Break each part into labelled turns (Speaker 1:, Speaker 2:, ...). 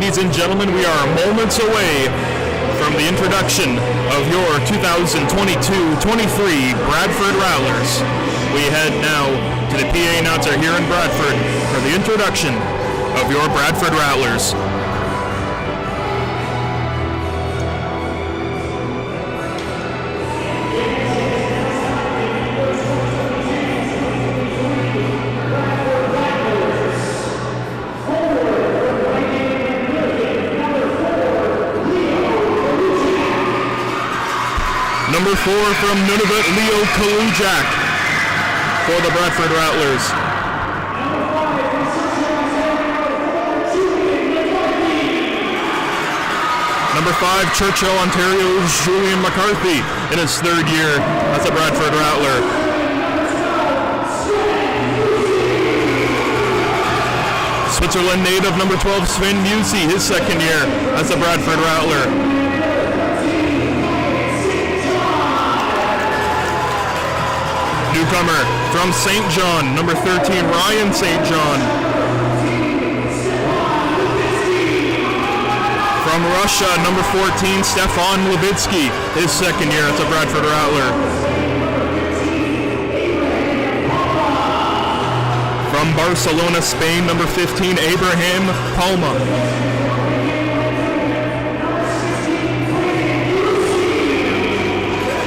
Speaker 1: Ladies and gentlemen, we are moments away from the introduction of your 2022-23 Bradford Rattlers. We head now to the PA announcer here in Bradford for the introduction of your Bradford Rattlers. Number 4 from Nunavut, Leo Kalujak for the Bradford Rattlers. Number 5, Churchill, Ontario, Julian McCarthy in his third year as a Bradford Rattler. Switzerland native, number 12, Sven Musi, his second year as a Bradford Rattler. Newcomer from St. John, number 13, Ryan St. John. From Russia, number 14, Stefan Levitsky, his second year as a Bradford Rattler. From Barcelona, Spain, number 15, Abraham Palma.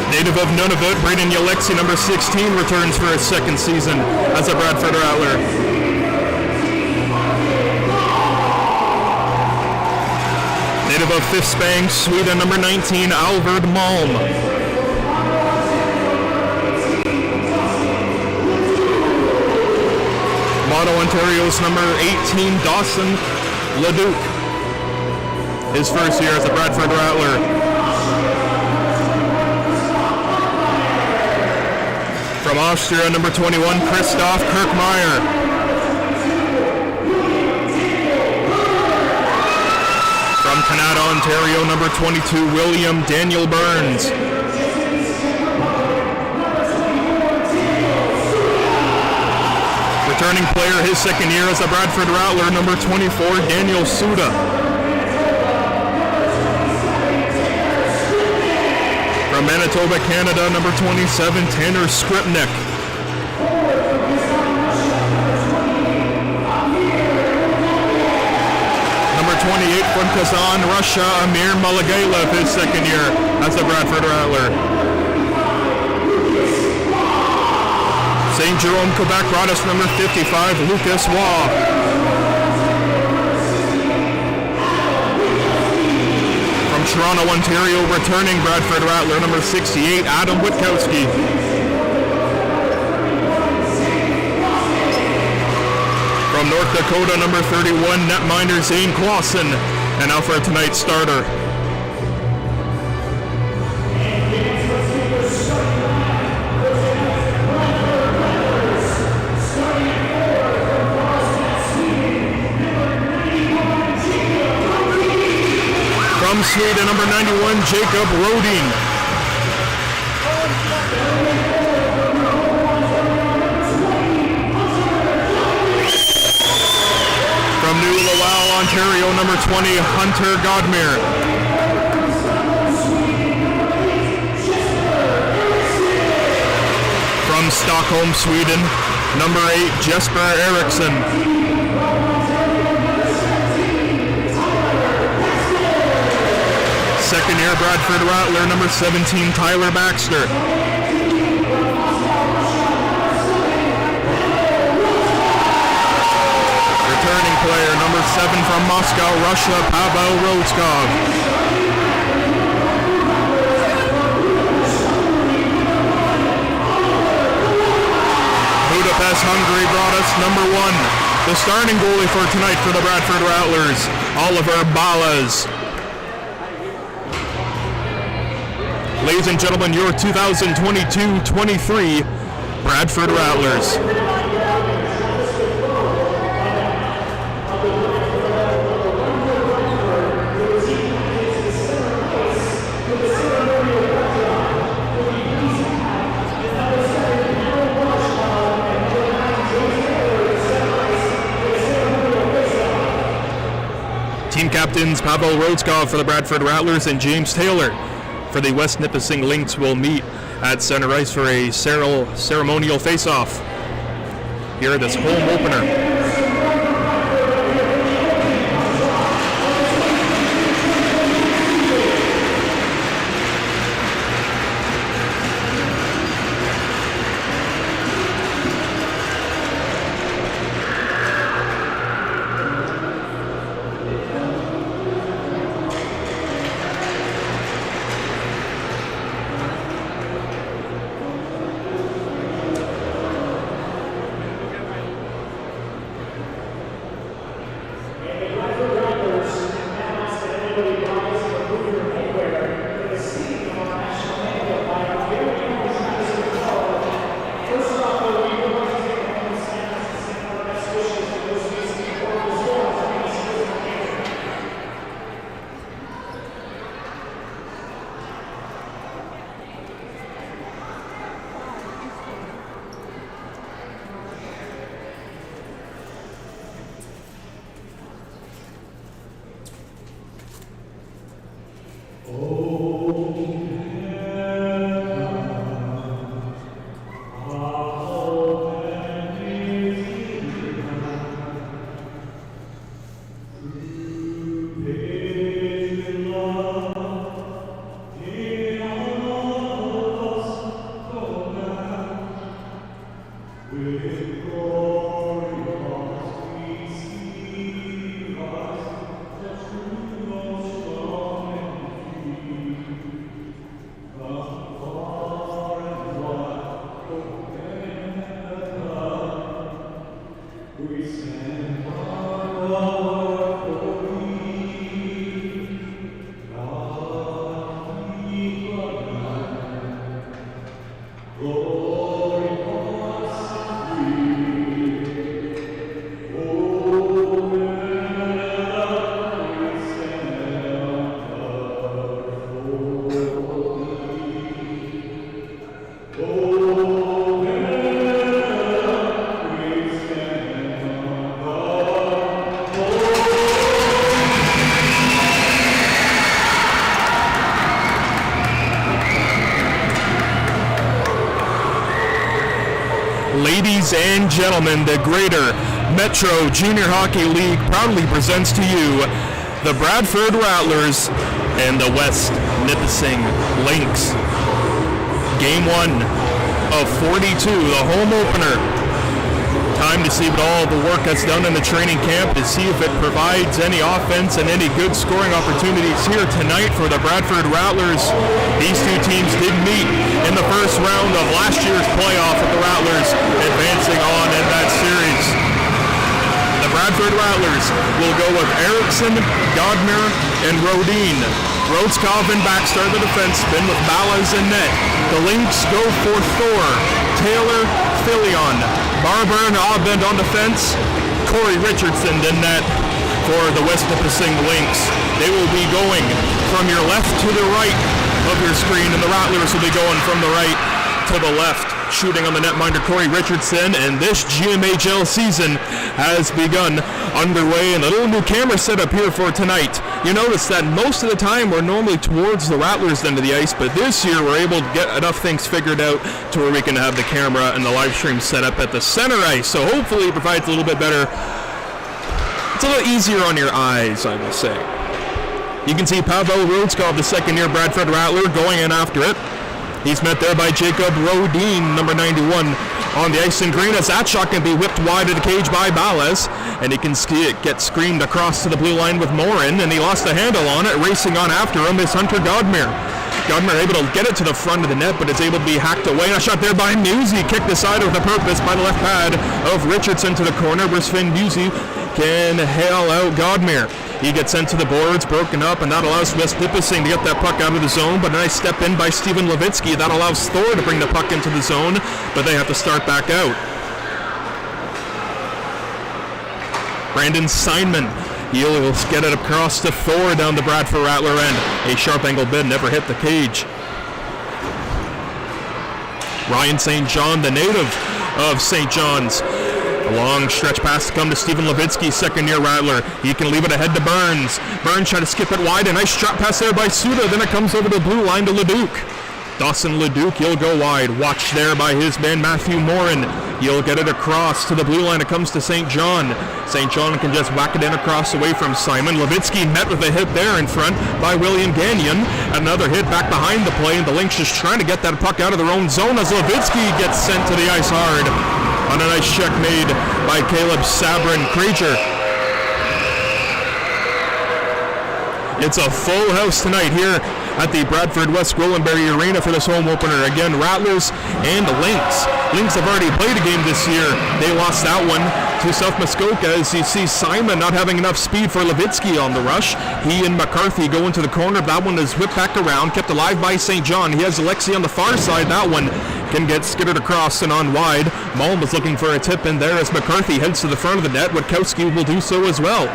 Speaker 1: Native of Nunavut, Braden Yalexi, number 16, returns for his second season as a Bradford Rattler. Native of Fiskspang, Sweden, number 19, Alvard Malm. Mono, Ontario's number 18, Dawson Leduc, his first year as a Bradford Rattler. From Austria, number 21, Christoph Kirkmeyer. From Canada, Ontario, number 22, William Daniel Burns. Returning player his second year as a Bradford Rattler, number 24, Daniel Suda. From Manitoba, Canada, number 27, Tanner Skripnik. Number 28, from Kazan, Russia, Amir Malagailov, his second year as a Bradford Rattler. St. Jerome, Quebec, brought us number 55, Lucas Waugh. Toronto, Ontario, returning Bradford Rattler, number 68, Adam Witkowski. From North Dakota, number 31, netminder Zane Clausen. And now for tonight's starter. From Sweden, number 91, Jacob Rodin. From New Lowell, Ontario, number 20, Hunter Godmere. From Stockholm, Sweden, number 8, Jesper Eriksson. Second year Bradford Rattler, number 17, Tyler Baxter. Returning player, number 7 from Moscow, Russia, Pavel Rozkov. Budapest, Hungary brought us number 1, the starting goalie for tonight for the Bradford Rattlers, Oliver Ballas. Ladies and gentlemen, your 2022-23 Bradford Rattlers. captains Pavel Rodskov for the Bradford Rattlers and James Taylor for the West Nippissing Lynx will meet at center ice for a ceremonial face-off here at this home opener. Ladies and gentlemen, the Greater Metro Junior Hockey League proudly presents to you the Bradford Rattlers and the West Nippissing Lynx. Game 1 of 42, the home opener. Time to see what all the work that's done in the training camp to see if it provides any offense and any good scoring opportunities here tonight for the Bradford Rattlers. These two teams did meet in the first round of last year's playoff with the Rattlers advancing on in that series. The Bradford Rattlers will go with Erickson, Godmer, and Rodin. Rodskov and Baxter the defense spin with Ballas and net. The Lynx go for Thor, Taylor, Filion, Barber and Aubend on defense. Corey Richardson in net for the West Nippissing Lynx. They will be going from your left to the right of your screen, and the Rattlers will be going from the right to the left. Shooting on the netminder Corey Richardson, and this GMHL season has begun underway, and a little new camera setup here for tonight. You notice that most of the time we're normally towards the Rattlers end of the ice, but this year we're able to get enough things figured out to where we can have the camera and the live stream set up at the center ice, so hopefully it provides a little bit better. It's a little easier on your eyes, I will say. You can see Pavel Rodskov, the second-year Bradford Rattler, going in after it. He's met there by Jacob Rodin, number 91, on the ice in green, as that shot can be whipped wide of the cage by Ballas, and he can see it get screamed across to the blue line with Morin, and he lost the handle on it. Racing on after him is Hunter Godmer. Godmer able to get it to the front of the net, but it's able to be hacked away. And a shot there by Musey, kicked aside with a purpose by the left pad of Richardson to the corner. Brisfin Musey can hail out Godmer. He gets sent to the boards, broken up, and that allows West Nippissing to get that puck out of the zone, but a nice step in by Steven Levitsky. That allows Thor to bring the puck into the zone, but they have to start back out. Brandon Steinman, he'll get it across to Thor down the Bradford Rattler end. A sharp angle bid never hit the cage. Ryan St. John, the native of St. John's, A long stretch pass to come to Steven Levitsky, second-year Rattler. He can leave it ahead to Burns. Burns trying to skip it wide. A nice drop pass there by Suda. Then it comes over the blue line to Leduc. Dawson Leduc, he'll go wide. Watched there by his man Matthew Morin. He'll get it across to the blue line. It comes to St. John. St. John can just whack it in across away from Simon. Levitsky met with a hit there in front by William Gagnon. Another hit back behind the play, and the Lynx just trying to get that puck out of their own zone as Levitsky gets sent to the ice hard on a nice check made by Caleb Sabrin-Krager. It's a full house tonight here at the Bradford West Gwillimbury Arena for this home opener. Again, Rattlers and Lynx. Lynx have already played a game this year. They lost that one to South Muskoka, as you see Simon not having enough speed for Levitsky on the rush. He and McCarthy go into the corner. That one is whipped back around, kept alive by St. John. He has Alexi on the far side. That one can get skittered across and on wide. Malm is looking for a tip in there as McCarthy heads to the front of the net. Witkowski will do so as well.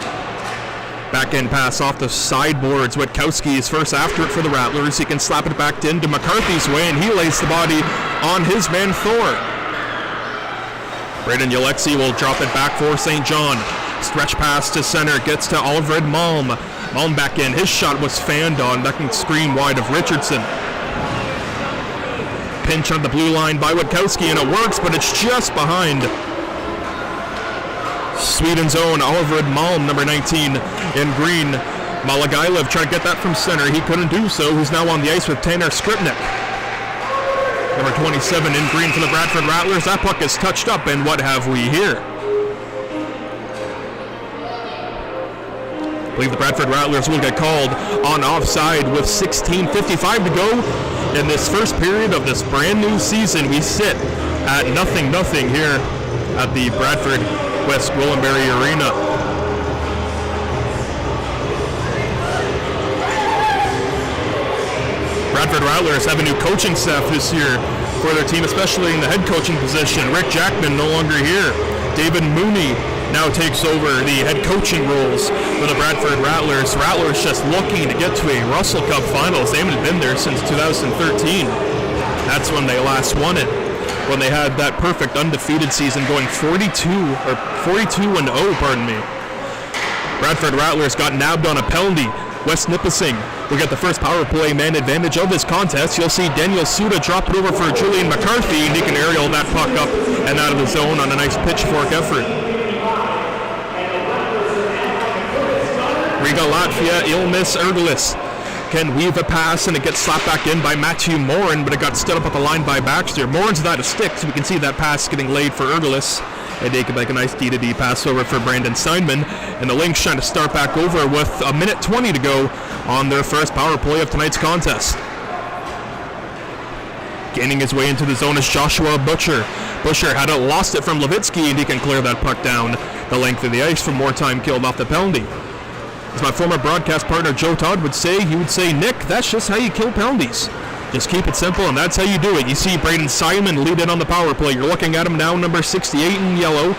Speaker 1: Back-end pass off the sideboards. Witkowski is first after it for the Rattlers. He can slap it back into McCarthy's way, and he lays the body on his man Thor. Braden Alexi will drop it back for St. John. Stretch pass to center. Gets to Alfred Malm. Malm back in. His shot was fanned on. That can screen wide of Richardson. Pinch on the blue line by Witkowski, and it works, but it's just behind Sweden's own Alfred Malm, number 19 in green. Malagailev trying to get that from center. He couldn't do so. He's now on the ice with Tanner Skripnik. Number 27 in green for the Bradford Rattlers. That puck is touched up, and what have we here? I believe the Bradford Rattlers will get called on offside with 16:55 to go in this first period of this brand new season. We sit at 0-0 here at the Bradford West Gwillimbury Arena. Bradford Rattlers have a new coaching staff this year for their team, especially in the head coaching position. Rick Jackman no longer here. David Mooney now takes over the head coaching roles for the Bradford Rattlers. Rattlers just looking to get to a Russell Cup Finals. They haven't been there since 2013. That's when they last won it, when they had that perfect undefeated season going 42-0, pardon me. Bradford Rattlers got nabbed on a penalty. West Nippissing will get the first power play man advantage of this contest. You'll see Daniel Suda drop it over for Julian McCarthy, and he can aerial that puck up and out of the zone on a nice pitchfork effort. Riga Latvia, Ilmis Ergelis can weave a pass, and it gets slapped back in by Matthew Morin, but it got stood up at the line by Baxter. Morin's without a stick, so we can see that pass getting laid for Ergelis. And they can make a nice D-to-D pass over for Brandon Steinman. And the Lynx trying to start back over with 1:20 to go on their first power play of tonight's contest. Gaining his way into the zone is Joshua Butcher. Butcher had lost it from Levitsky, and he can clear that puck down the length of the ice for more time killed off the penalty. As my former broadcast partner Joe Todd would say, he would say, Nick, that's just how you kill penalties. Just keep it simple, and that's how you do it. You see Braden Simon lead in on the power play. You're looking at him now, number 68 in yellow.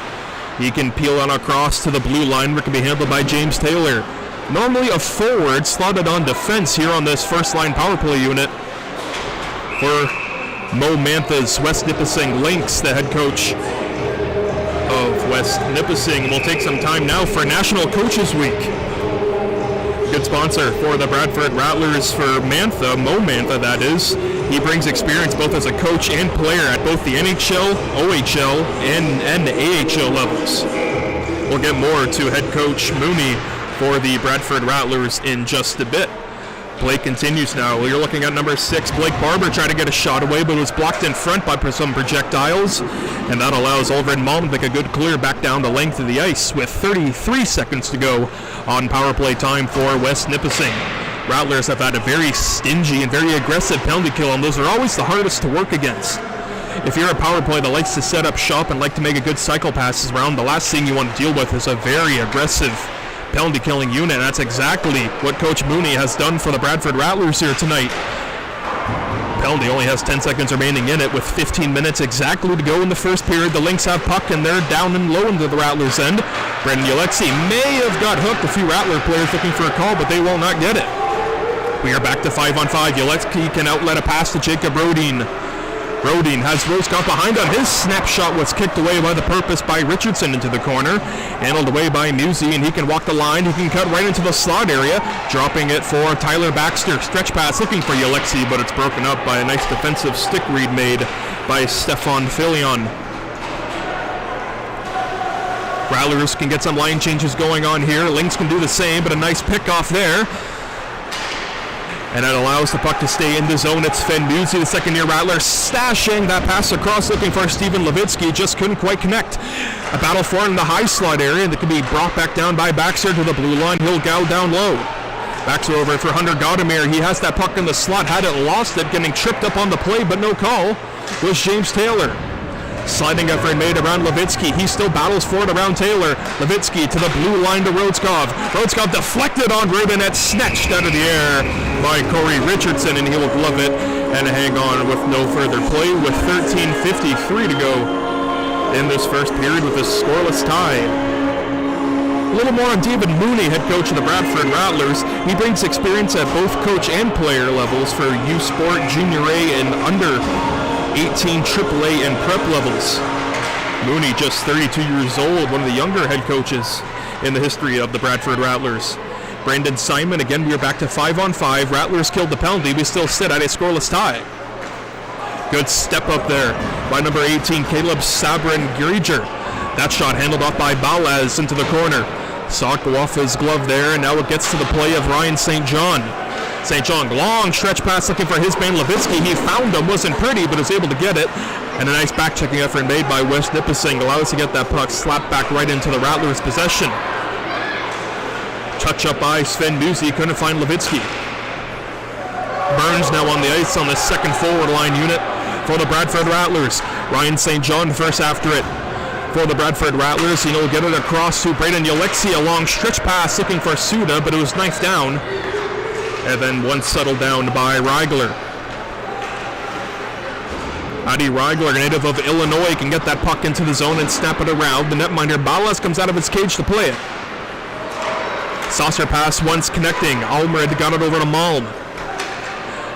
Speaker 1: He can peel on across to the blue line, where it can be handled by James Taylor. Normally a forward slotted on defense here on this first line power play unit for Mo Mantha's West Nippissing Lynx, the head coach of West Nippissing. We'll take some time now for National Coaches Week. Good sponsor for the Bradford Rattlers for Mantha, Mo Mantha that is. He brings experience both as a coach and player at both the NHL, OHL, and AHL levels. We'll get more to head coach Mooney for the Bradford Rattlers in just a bit. Play continues now. You're looking at number 6, Blake Barber, trying to get a shot away, but was blocked in front by some projectiles, and that allows Alfred Malm to make a good clear back down the length of the ice with 33 seconds to go on power play time for West Nippissing. Rattlers have had a very stingy and very aggressive penalty kill, and those are always the hardest to work against. If you're a power play that likes to set up shop and like to make a good cycle passes around, the last thing you want to deal with is a very aggressive penalty killing unit. That's exactly what Coach Mooney has done for the Bradford Rattlers here tonight. Penalty only has 10 seconds remaining in it with 15 minutes exactly to go in the first period. The Lynx have puck, and they're down and low into the Rattlers end. Brendan Alexi may have got hooked. A few Rattler players looking for a call, but they will not get it. We are back to 5-on-5. Alexi can outlet a pass to Jacob Rodin. Rodin has Rosecott behind him. His snapshot was kicked away by the purpose by Richardson into the corner. Handled away by Musi, and he can walk the line. He can cut right into the slot area, dropping it for Tyler Baxter. Stretch pass looking for Alexi, but it's broken up by a nice defensive stick read made by Stefan Filion. Rattlers can get some line changes going on here. Lynx can do the same, but a nice pickoff there. And that allows the puck to stay in the zone. It's Finn Musi, the second-year Rattler, stashing that pass across, looking for Steven Levitsky. Just couldn't quite connect. A battle for it in the high slot area that can be brought back down by Baxter to the blue line. He'll go down low. Baxter over for Hunter Gaudemer. He has that puck in the slot, had it, lost it, getting tripped up on the play, but no call was James Taylor. Sliding effort made around Levitsky. He still battles for it around Taylor. Levitsky to the blue line to Rodskov. Rodskov deflected on Rubin. It's snatched out of the air by Corey Richardson, and he will glove it and hang on with no further play with 13:53 to go in this first period with a scoreless tie. A little more on David Mooney, head coach of the Bradford Rattlers. He brings experience at both coach and player levels for U Sport, Junior A, and under 18 AAA and prep levels. Mooney, just 32 years old, one of the younger head coaches in the history of the Bradford Rattlers. Brandon Simon, again, we are back to 5-on-5. Rattlers killed the penalty. We still sit at a scoreless tie. Good step up there by number 18, Caleb Sabrin Giriger. That shot handled off by Balaz into the corner. Saw it go off his glove there, and now it gets to the play of Ryan St. John. St. John, long stretch pass looking for his man Levitsky. He found him, wasn't pretty, but was able to get it. And a nice back-checking effort made by West Nippissing allows to get that puck slapped back right into the Rattlers' possession. Touch up by Sven Musi, couldn't find Levitsky. Burns now on the ice on the second forward line unit for the Bradford Rattlers. Ryan St. John first after it for the Bradford Rattlers. He'll get it across to Braden Alexi, a long stretch pass looking for Suda, but it was knifed down. And then once settled down by Reigler. Adi Reigler, native of Illinois, can get that puck into the zone and snap it around. The netminder Balas comes out of his cage to play it. Saucer pass once connecting. Almerid got it over to Malm.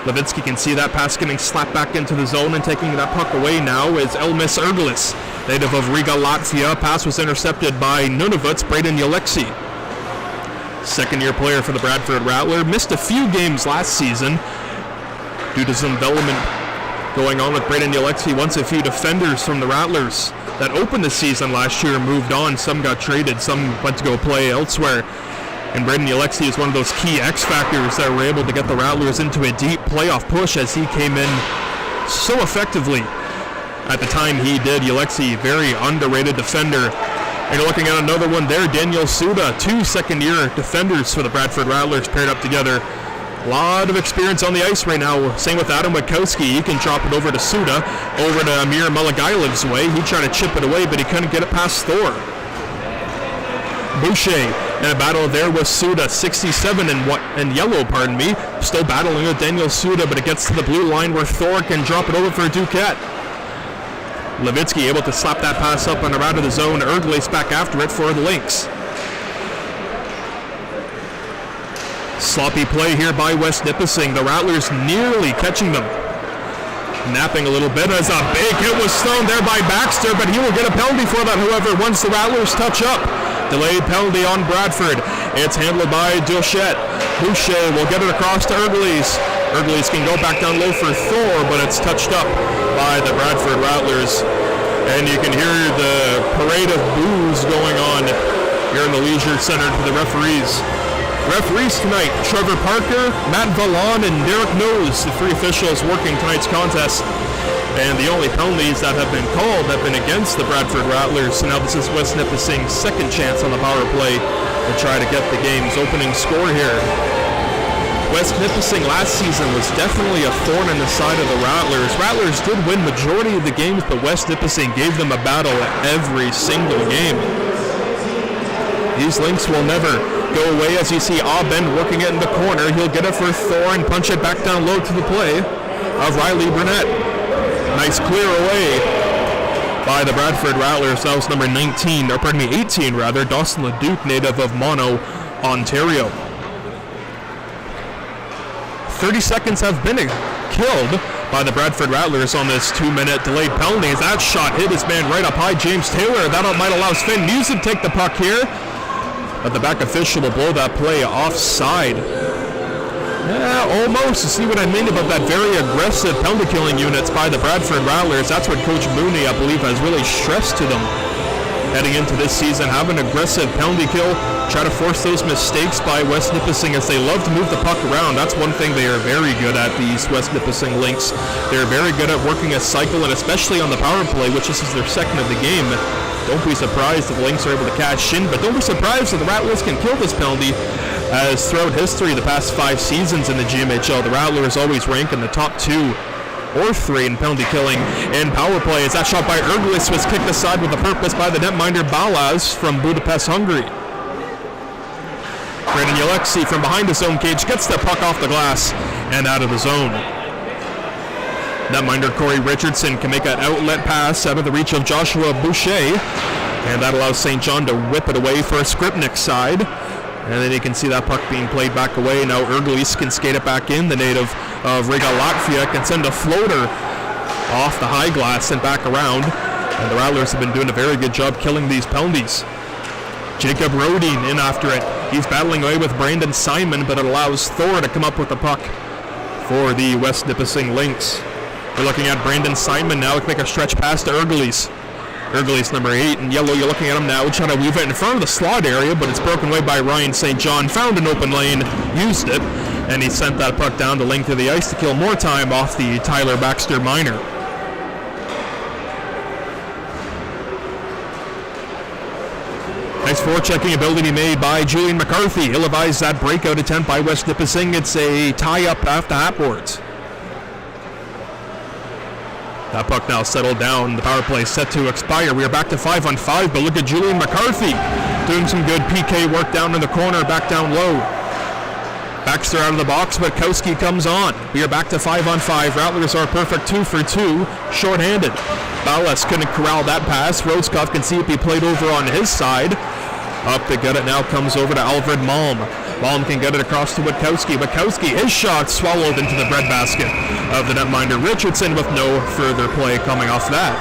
Speaker 1: Levitsky can see that pass getting slapped back into the zone, and taking that puck away now is Elmis Ergelis, native of Riga, Latvia. Pass was intercepted by Nunavut's Braden Alexi. Second-year player for the Bradford Rattler. Missed a few games last season due to some development going on with Braden Alexi. Once a few defenders from the Rattlers that opened the season last year moved on. Some got traded, some went to go play elsewhere. And Braden Alexi is one of those key X factors that were able to get the Rattlers into a deep playoff push as he came in so effectively at the time he did. Alexi, very underrated defender. And you're looking at another one there, Daniel Suda, two second-year defenders for the Bradford Rattlers paired up together. A lot of experience on the ice right now. Same with Adam Witkowski. He can drop it over to Suda, over to Amir Mulagailev's way. He tried to chip it away, but he couldn't get it past Thor. Boucher in a battle there with Suda, 67 and yellow, still battling with Daniel Suda, but it gets to the blue line where Thor can drop it over for Duquette. Levitsky able to slap that pass up and around to the zone. Ergelis back after it for the Lynx. Sloppy play here by West Nippissing. The Rattlers nearly catching them. Napping a little bit as a big hit was thrown there by Baxter, but he will get a penalty for that, however, once the Rattlers touch up. Delayed penalty on Bradford. It's handled by Duchette. Boucher will get it across to Ergelis. Ergelis can go back down low for Thor, but it's touched up by the Bradford Rattlers. And you can hear the parade of boos going on here in the Leisure Center for the referees. Referees tonight, Trevor Parker, Matt Vallon, and Derek Knowles, the three officials working tonight's contest. And the only penalties that have been called have been against the Bradford Rattlers. So now this is West Nipissing's second chance on the power play to try to get the game's opening score here. West Nippissing last season was definitely a thorn in the side of the Rattlers. Rattlers did win majority of the games, but West Nippissing gave them a battle every single game. These Lynx will never go away as you see Aben working it in the corner. He'll get it for Thor and punch it back down low to the play of Riley Burnett. Nice clear away by the Bradford Rattlers. That was number 18, Dawson LeDuc, native of Mono, Ontario. 30 seconds have been killed by the Bradford Rattlers on this 2-minute delayed penalty. As that shot hit his man right up high, James Taylor. That might allow Sven Music to take the puck here. But the back official will blow that play offside. Yeah, almost. You see what I mean about that very aggressive penalty killing units by the Bradford Rattlers. That's what Coach Mooney, I believe, has really stressed to them heading into this season. Have an aggressive penalty kill. Try to force those mistakes by West Nippissing, as they love to move the puck around. That's one thing they are very good at, these West Nippissing Lynx. They're very good at working a cycle, and especially on the power play, which this is their second of the game. Don't be surprised if the Lynx are able to cash in, but don't be surprised if the Rattlers can kill this penalty, as throughout history, the past 5 seasons in the GMHL, the Rattlers always rank in the top 2 or 3 in penalty killing and power play. As that shot by Erglis was kicked aside with a purpose by the netminder Balaz from Budapest, Hungary. Brandon Alexi from behind his own cage gets the puck off the glass and out of the zone. Netminder Corey Richardson can make an outlet pass out of the reach of Joshua Boucher, and that allows St. John to whip it away for Skripnik's side. And then you can see that puck being played back away. Now Erglis can skate it back in. The native of Riga, Latvia, can send a floater off the high glass and back around. And the Rattlers have been doing a very good job killing these penalties. Jacob Rodin in after it. He's battling away with Brandon Simon, but it allows Thor to come up with the puck for the West Nippissing Lynx. We're looking at Brandon Simon now. He can make a stretch pass to Erglis. Erglis, number 8 in yellow. You're looking at him now, trying to weave it in front of the slot area, but it's broken away by Ryan St. John. Found an open lane, used it, and he sent that puck down the length of the ice to kill more time off the Tyler Baxter minor. Nice forechecking ability made by Julian McCarthy. Ill-advised that breakout attempt by West Nippissing. It's a tie-up after half-boards. That puck now settled down. The power play set to expire. We are back to 5-on-5, but look at Julian McCarthy doing some good PK work down in the corner, back down low. Baxter out of the box, but Kowski comes on. We are back to 5-on-5. Rattlers are perfect 2 for 2, short-handed. Ballas couldn't corral that pass. Roscoff can see it be played over on his side. Up to get it now comes over to Alfred Malm. Malm can get it across to Witkowski. Witkowski, his shot swallowed into the breadbasket of the netminder Richardson with no further play coming off that.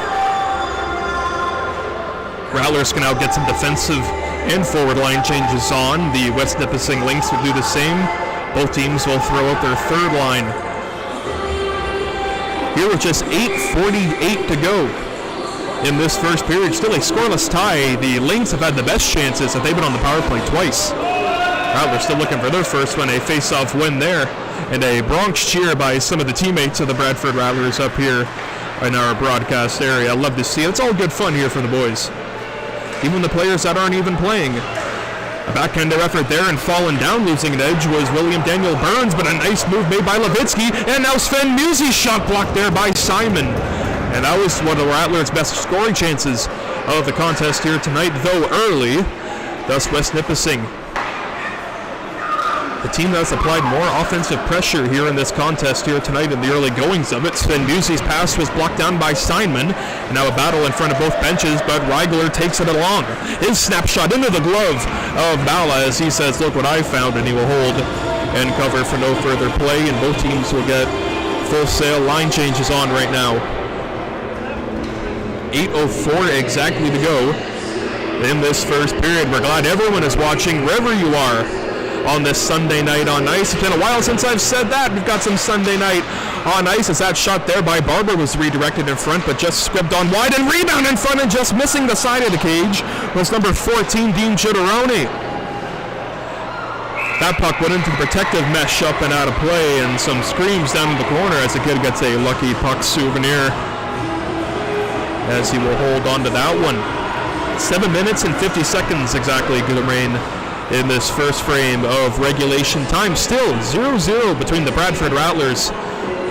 Speaker 1: Rattlers can now get some defensive and forward line changes on. The West Nippissing Lynx will do the same. Both teams will throw out their third line. Here with just 8:48 to go in this first period. Still a scoreless tie. The Lynx have had the best chances, that they've been on the power play twice. Rattlers still looking for their first one, a face-off win there, and a Bronx cheer by some of the teammates of the Bradford Rattlers up here in our broadcast area. I love to see it. It's all good fun here for the boys. Even the players that aren't even playing. A backhander effort there, and falling down, losing an edge, was William Daniel Burns, but a nice move made by Levitsky, and now Sven Musi shot blocked there by Simon. And that was one of the Rattlers' best scoring chances of the contest here tonight, though early. Thus West Nippissing, the team that has applied more offensive pressure here in this contest here tonight in the early goings of it. Sven Musi's pass was blocked down by Simon. Now a battle in front of both benches, but Reigler takes it along. His snapshot into the glove of Bala as he says, look what I found, and he will hold and cover for no further play, and both teams will get full sail line changes on right now. 8:04 exactly to go in this first period. We're glad everyone is watching wherever you are on this Sunday night on ice. It's been a while since I've said that. We've got some Sunday night on ice as that shot there by Barber was redirected in front, but just scribbed on wide, and rebound in front, and just missing the side of the cage was number 14, Dean Chitteroni. That puck went into the protective mesh up and out of play, and some screams down in the corner as the kid gets a lucky puck souvenir as he will hold on to that one. 7 minutes and 50 seconds exactly to remain in this first frame of regulation time. Still 0-0 between the Bradford Rattlers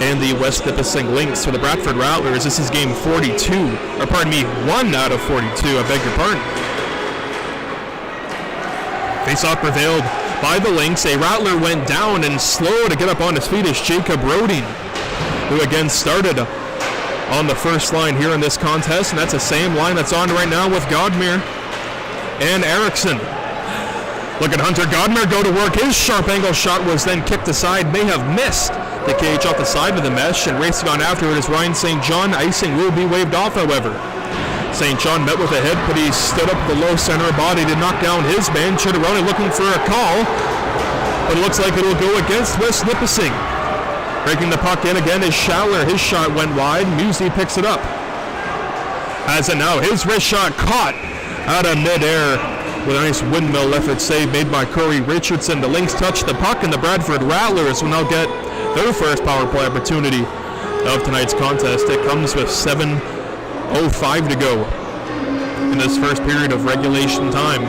Speaker 1: and the West Nippissing Lynx. For the Bradford Rattlers, this is game 42, or pardon me, 1 out of 42, I beg your pardon. Face-off prevailed by the Lynx. A Rattler went down, and slow to get up on his feet is Jacob Rodin, who again started on the first line here in this contest, and that's the same line that's on right now with Godmere and Erickson. Look at Hunter Godmere go to work. His sharp angle shot was then kicked aside, may have missed The cage off the side of the mesh, and racing on after it is Ryan St. John. Icing will be waved off, however. St. John met with a hit, but he stood up the low center body to knock down his man. Chitteroni looking for a call, but it looks like it will go against West Nippissing. Breaking the puck in again is Schaller. His shot went wide. Musey picks it up. As it now, his wrist shot caught out of midair with a nice windmill effort save made by Corey Richardson. The Lynx touch the puck, and the Bradford Rattlers will now get their first power play opportunity of tonight's contest. It comes with 7:05 to go in this first period of regulation time.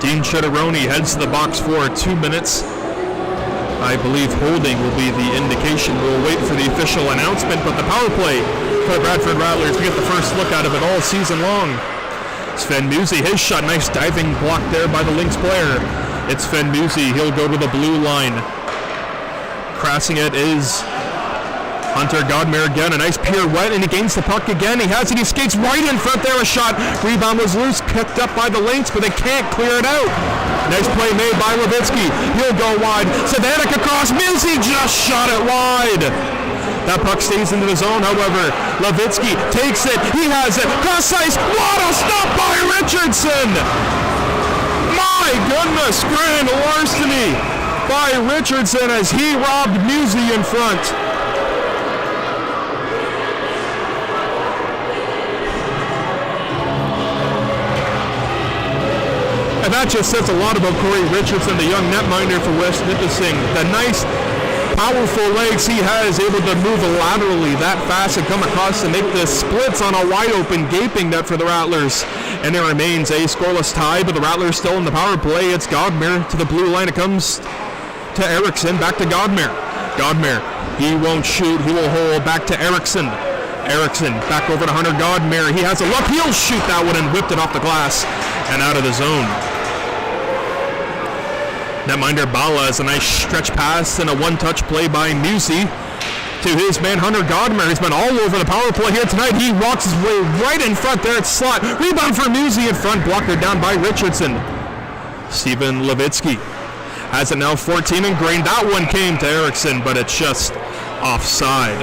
Speaker 1: Dean Chitteroni heads to the box for 2 minutes. I believe holding will be the indication. We'll wait for the official announcement, but the power play for the Bradford Rattlers, we get the first look out of it all season long. Sven Musey, his shot, nice diving block there by the Lynx player. It's Sven Musey, he'll go to the blue line. Crossing it is Hunter Godmere again, a nice pirouette, and he gains the puck again. He has it, he skates right in front there, a shot. Rebound was loose, picked up by the Lynx, but they can't clear it out. Nice play made by Levitsky. He'll go wide. Savanic across, Musey just shot it wide. That puck stays into the zone, however. Levitsky takes it, he has it, cross ice, what a stop by Richardson! My goodness, grand larceny by Richardson as he robbed Musey in front. And that just says a lot about Corey Richardson, the young netminder for West Nippissing. The nice, powerful legs he has, able to move laterally that fast and come across to make the splits on a wide-open, gaping net for the Rattlers. And it remains a scoreless tie, but the Rattlers still in the power play. It's Godmere to the blue line. It comes to Erickson, back to Godmere. Godmere, he won't shoot, he will hold back to Erickson. Erickson back over to Hunter Godmere. He has a look, he'll shoot that one and whipped it off the glass and out of the zone. Netminder Bala is a nice stretch pass and a one-touch play by Musey to his man Hunter Godmere. He's been all over the power play here tonight. He walks his way right in front there at slot. Rebound for Musey in front, blocker down by Richardson. Stephen Levitsky has it now 14 and green. That one came to Erickson, but it's just offside.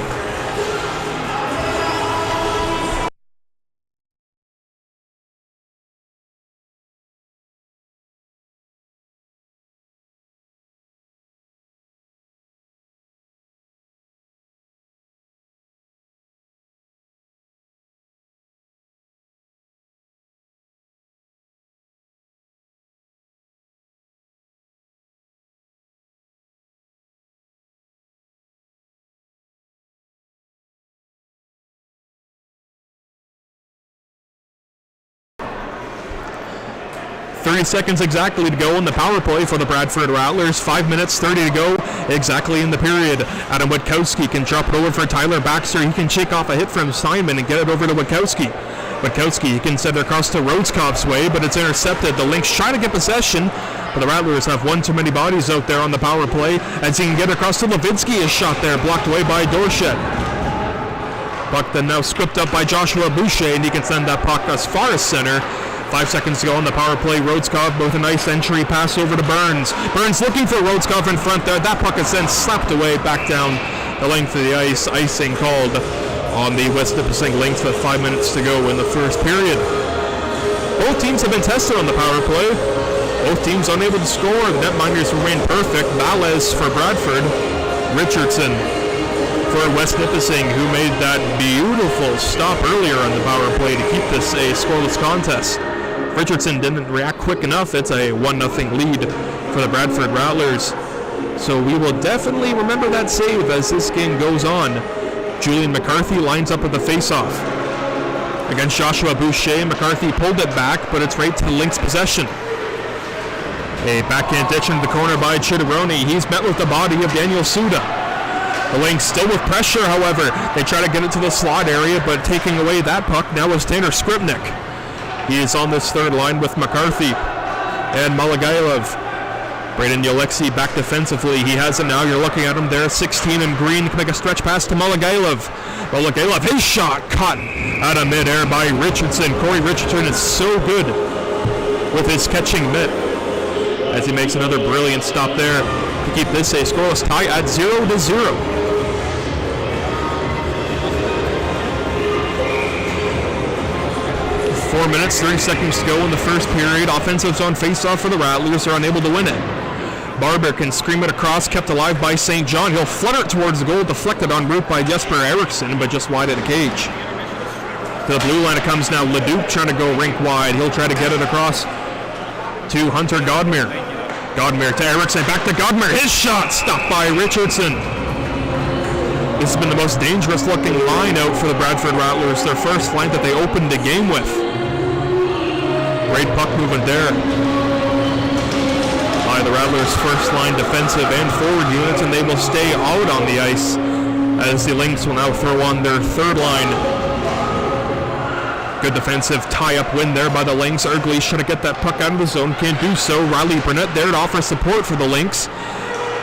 Speaker 1: Seconds exactly to go in the power play for the Bradford Rattlers. 5 minutes 30 to go exactly in the period. Adam Witkowski can drop it over for Tyler Baxter. He can shake off a hit from Simon and get it over to Witkowski. Witkowski, he can send it across to Rhodeskopf's way, but it's intercepted. The Lynx try to get possession, but the Rattlers have one too many bodies out there on the power play as he can get across to Levitsky. His shot there blocked away by Dorset. Puck then now scooped up by Joshua Boucher, and he can send that puck as far as center. 5 seconds to go on the power play. Rhodeskopf with a nice entry pass over to Burns. Burns looking for Rhodeskopf in front there. That puck is then slapped away back down the length of the ice. Icing called on the West Nippissing Lynx with 5 minutes to go in the first period. Both teams have been tested on the power play. Both teams unable to score. The netminders remain perfect. Valles for Bradford. Richardson for West Nippissing, who made that beautiful stop earlier on the power play to keep this a scoreless contest. Richardson didn't react quick enough. It's a 1-0 lead for the Bradford Rattlers. So we will definitely remember that save as this game goes on. Julian McCarthy lines up with the face-off against Joshua Boucher. McCarthy pulled it back, but it's right to the Lynx possession. A backhand ditch into the corner by Chitteroni. He's met with the body of Daniel Suda. The Lynx still with pressure, however. They try to get it to the slot area, but taking away that puck now is Tanner Skripnik. He is on this third line with McCarthy and Malagailov. Braden Yolexi back defensively. He has it now. You're looking at him there. 16 in green. Can make a stretch pass to Malagailov. Malagailov, his shot caught out of midair by Richardson. Corey Richardson is so good with his catching mitt as he makes another brilliant stop there to keep this a scoreless tie at 0-0. 4 minutes, 30 seconds to go in the first period. Offensive zone face-off for the Rattlers. Are unable to win it. Barber can scream it across, kept alive by St. John. He'll flutter it towards the goal, deflected en route by Jesper Eriksson, but just wide of the cage. To the blue line it comes now. Leduc trying to go rink wide. He'll try to get it across to Hunter Godmere. Godmere to Eriksson, back to Godmere. His shot stopped by Richardson. This has been the most dangerous looking line out for the Bradford Rattlers. Their first line that they opened the game with. Great puck movement there by the Rattlers' first line defensive and forward units, and they will stay out on the ice as the Lynx will now throw on their third line. Good defensive tie-up win there by the Lynx. Ergley trying to get that puck out of the zone, can't do so. Riley Burnett there to offer support for the Lynx,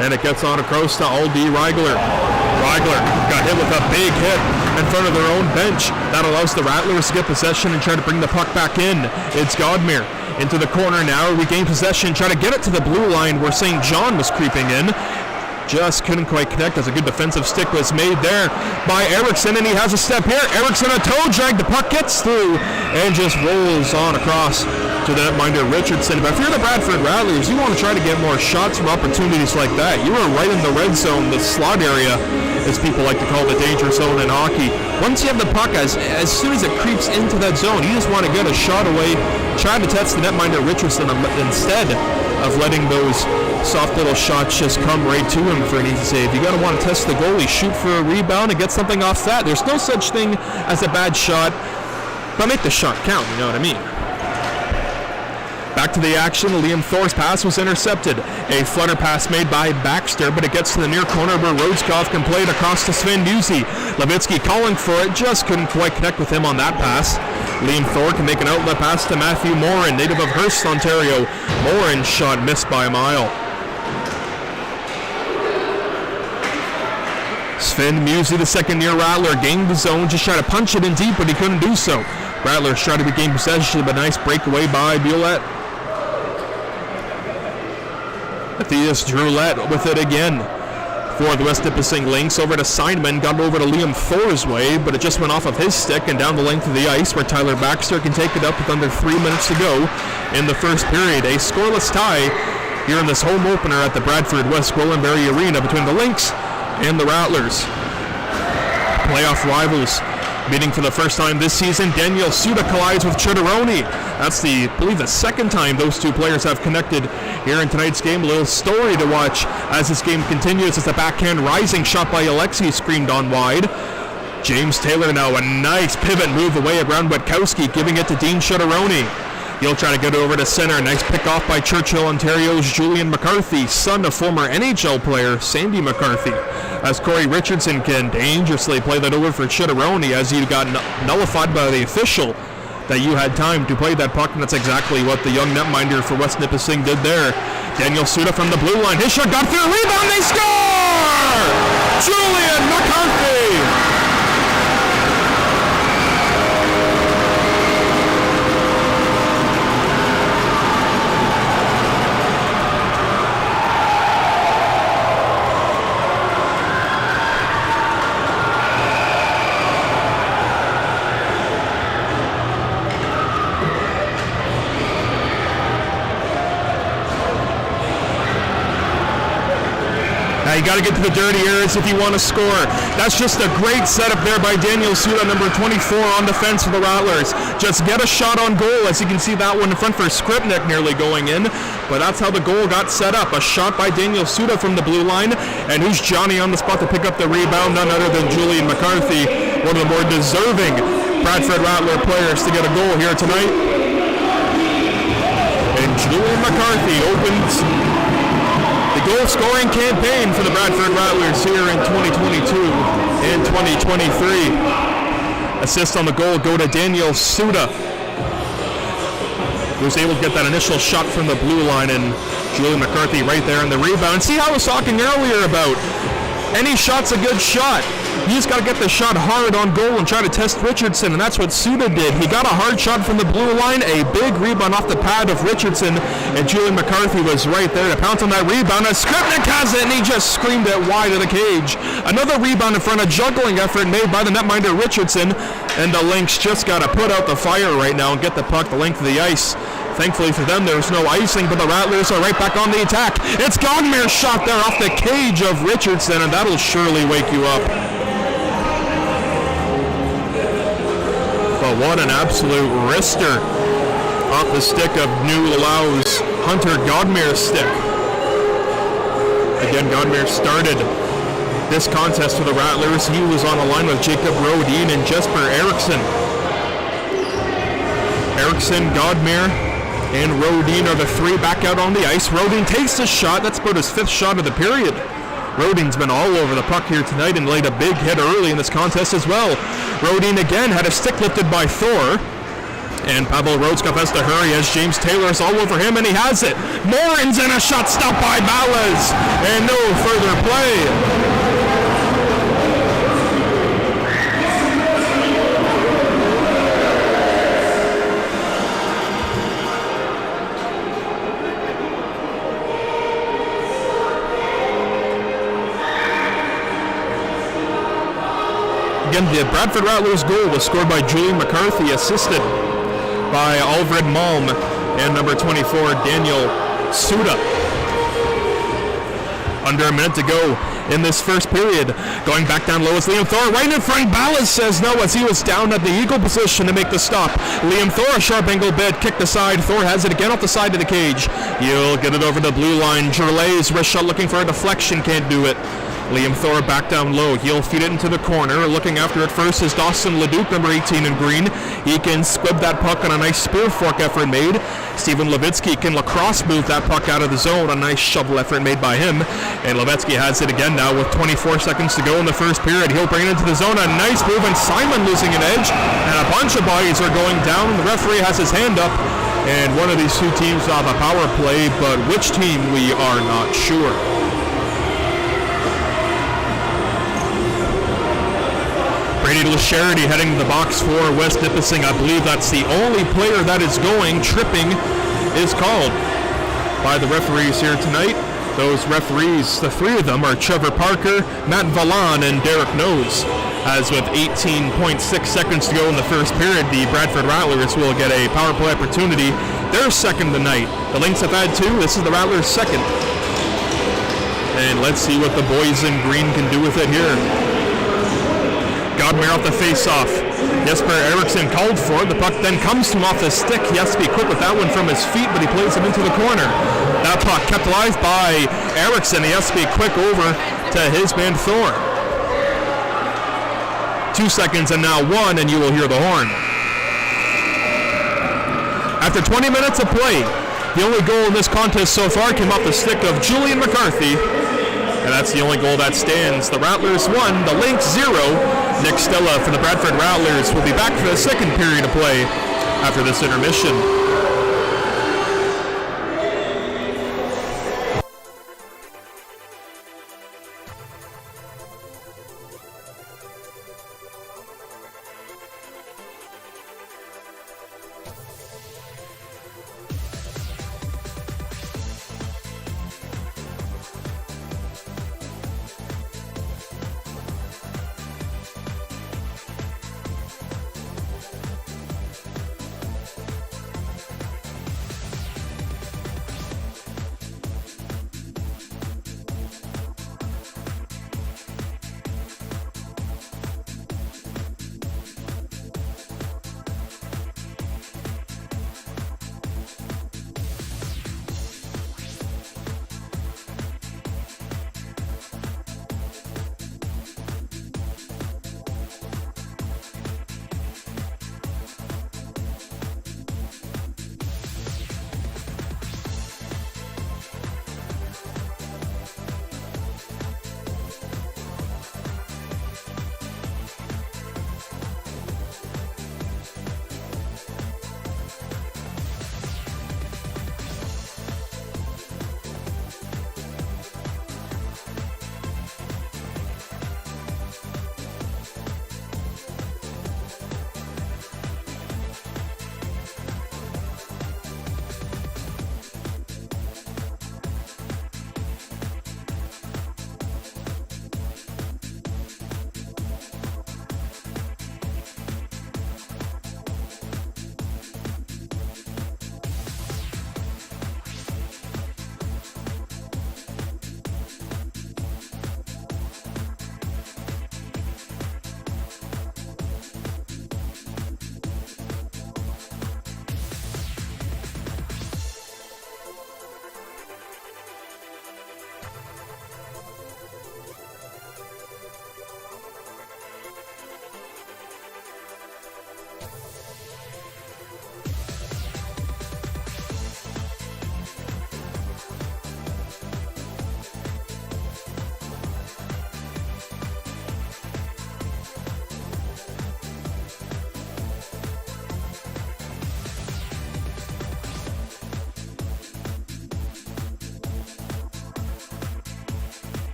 Speaker 1: and it gets on across to Aldi Reigler. Reigler got hit with a big hit in front of their own bench. That allows the Rattlers to get possession and try to bring the puck back in. It's Godmere into the corner now, regain possession, try to get it to the blue line where St. John was creeping in. Just couldn't quite connect as a good defensive stick was made there by Eriksson, and he has a step here. Eriksson a toe drag, the puck gets through and just rolls on across to the netminder Richardson. But if you're the Bradford Rattlers, you want to try to get more shots from opportunities like that. You are right in the red zone, the slot area, as people like to call the danger zone in hockey. Once you have the puck, as soon as it creeps into that zone, you just want to get a shot away, try to test the netminder Richardson instead of letting those soft little shots just come right to him for an easy save. You got to want to test the goalie, shoot for a rebound and get something off that. There's no such thing as a bad shot, but make the shot count, you know what I mean. Back to the action, Liam Thor's pass was intercepted. A flutter pass made by Baxter, but it gets to the near corner where Rodeskov can play it across to Sven Busey. Levitsky calling for it, just couldn't quite connect with him on that pass. Liam Thor can make an outlet pass to Matthew Morin, native of Hearst, Ontario. Morin's shot missed by a mile. Sven Busey, the second-year Rattler, gained the zone, just tried to punch it in deep, but he couldn't do so. Rattlers tried to regain possession, but nice breakaway by Bulette. Matthias Droulette with it again for the West Nippissing Lynx. Over to Seidman, got over to Liam Thor's way, but it just went off of his stick and down the length of the ice where Tyler Baxter can take it up with under 3 minutes to go in the first period. A scoreless tie here in this home opener at the Bradford West Gwillimbury Arena between the Lynx and the Rattlers. Playoff rivals meeting for the first time this season. Daniel Suda collides with Chidoroni. That's I believe the second time those two players have connected here in tonight's game. A little story to watch as this game continues as the backhand rising shot by Alexei screamed on wide. James Taylor now a nice pivot move away around Witkowski, giving it to Dean Chidoroni. He'll try to get over to center. Nice pick off by Churchill, Ontario's Julian McCarthy, son of former NHL player Sandy McCarthy. As Corey Richardson can dangerously play that over for Chidoroni as he got nullified by the official that you had time to play that puck, and that's exactly what the young netminder for West Nippissing did there. Daniel Suda from the blue line. His shot got through. Rebound. They score! Julian McCarthy! You got to get to the dirty areas if you want to score. That's just a great setup there by Daniel Suda, number 24 on defense for the Rattlers. Just get a shot on goal, as you can see that one in front for Skripnik nearly going in. But that's how the goal got set up. A shot by Daniel Suda from the blue line. And who's Johnny on the spot to pick up the rebound? None other than Julian McCarthy, one of the more deserving Bradford Rattler players to get a goal here tonight. And Julian McCarthy opens the goal-scoring campaign for the Bradford Rattlers here in 2022 and 2023. Assists on the goal go to Daniel Suda, who was able to get that initial shot from the blue line, and Julian McCarthy right there in the rebound. See how I was talking earlier about any shot's a good shot. You just got to get the shot hard on goal and try to test Richardson, and that's what Suda did. He got a hard shot from the blue line, a big rebound off the pad of Richardson, and Julian McCarthy was right there to pounce on that rebound. And Skripnik has it, and he just screamed it wide of the cage. Another rebound in front, a juggling effort made by the netminder Richardson, and the Lynx just got to put out the fire right now and get the puck the length of the ice. Thankfully for them, there's no icing, but the Rattlers are right back on the attack. It's Godmer's shot there off the cage of Richardson, and that'll surely wake you up. But what an absolute wrister off the stick of New Lau's Hunter Godmer's stick. Again, Godmer started this contest for the Rattlers. He was on the line with Jacob Rodin and Jesper Eriksson. Eriksson, Godmer, and Rodin are the three back out on the ice. Rodin takes the shot. That's about his 5th shot of the period. Rodin's been all over the puck here tonight and laid a big hit early in this contest as well. Rodin again had a stick lifted by Thor. And Pavel Rodskov has to hurry as James Taylor's all over him, and he has it. Morins, and a shot stopped by Ballas. And no further play. Again, the Bradford Rattlers goal was scored by Julian McCarthy, assisted by Alfred Malm and number 24, Daniel Suda. Under a minute to go in this first period. Going back down low is Liam Thor. Right in front, Ballas says no as he was down at the eagle position to make the stop. Liam Thor, a sharp angle bid, kicked aside. Thor has it again off the side of the cage. He'll get it over the blue line. Gerlay's wrist shot looking for a deflection, can't do it. Liam Thor back down low. He'll feed it into the corner. Looking after it first is Dawson Leduc, number 18 in green. He can squib that puck on a nice spear fork effort made. Stephen Levitsky can lacrosse move that puck out of the zone. A nice shovel effort made by him. And Levitsky has it again now with 24 seconds to go in the first period. He'll bring it into the zone. A nice move, and Simon losing an edge. And a bunch of bodies are going down. The referee has his hand up. And one of these two teams will have a power play, but which team we are not sure. Brady Lasharity heading to the box for West Nippissing. I believe that's the only player that is going. Tripping is called by the referees here tonight. Those referees, the three of them, are Trevor Parker, Matt Vallan, and Derek Nose. As with 18.6 seconds to go in the first period, the Bradford Rattlers will get a power play opportunity. Their second tonight. The Lynx have had two. This is the Rattlers' second. And let's see what the boys in green can do with it here. Godmer off the face-off. Jesper Eriksson called for it. The puck then comes to him off the stick. He has to be quick with that one from his feet, but he plays him into the corner. That puck kept alive by Eriksson. He has to be quick over to his man Thor. 2 seconds and now 1, and you will hear the horn. After 20 minutes of play, the only goal in this contest so far came off the stick of Julian McCarthy. And that's the only goal that stands. The Rattlers 1, the Lynx 0. Nick Stella for the Bradford Rattlers will be back for the second period of play after this intermission.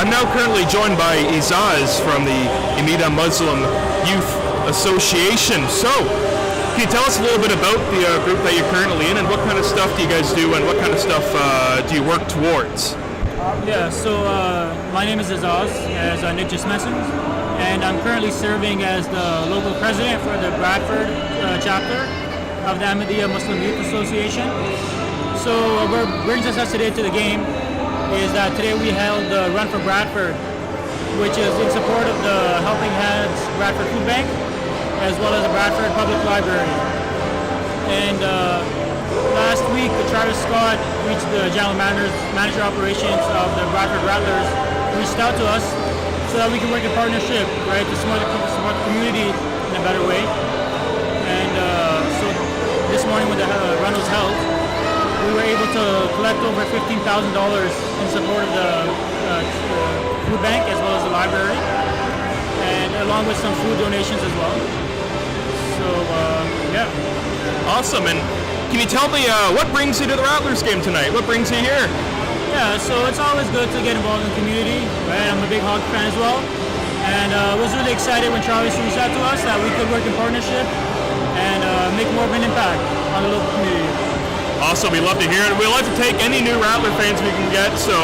Speaker 1: I'm now currently joined by Izaz from the Imida Muslim Youth Association. So, can you tell us a little bit about the group that you're currently in, and what kind of stuff do you guys do, and what kind of stuff do you work towards?
Speaker 2: Yeah, so my name is Izaz, as Nippissing, and I'm currently serving as the local president for the Bradford chapter of the Ahmadiyya Muslim Youth Association. So what brings us today to the game is that today we held the Run for Bradford, which is in support of the Helping Hands Bradford Food Bank, as well as the Bradford Public Library. And last week, Travis Scott, the general manager operations of the Bradford Rattlers, reached out to us so that we can work in partnership, right, to support the community in a better way. And so this morning when the run was held, we were able to collect over $15,000 in support of the food bank as well as the library, and along with some food donations as well. So yeah.
Speaker 1: Awesome. And can you tell me what brings you to the Rattlers game tonight? What brings you here?
Speaker 2: Yeah, so it's always good to get involved in the community, right? I'm a big hockey fan as well, and was really excited when Travis reached out to us that we could work in partnership and make more of an impact on the local community.
Speaker 1: Awesome, we love to hear it. We love to take any new Rattler fans we can get, so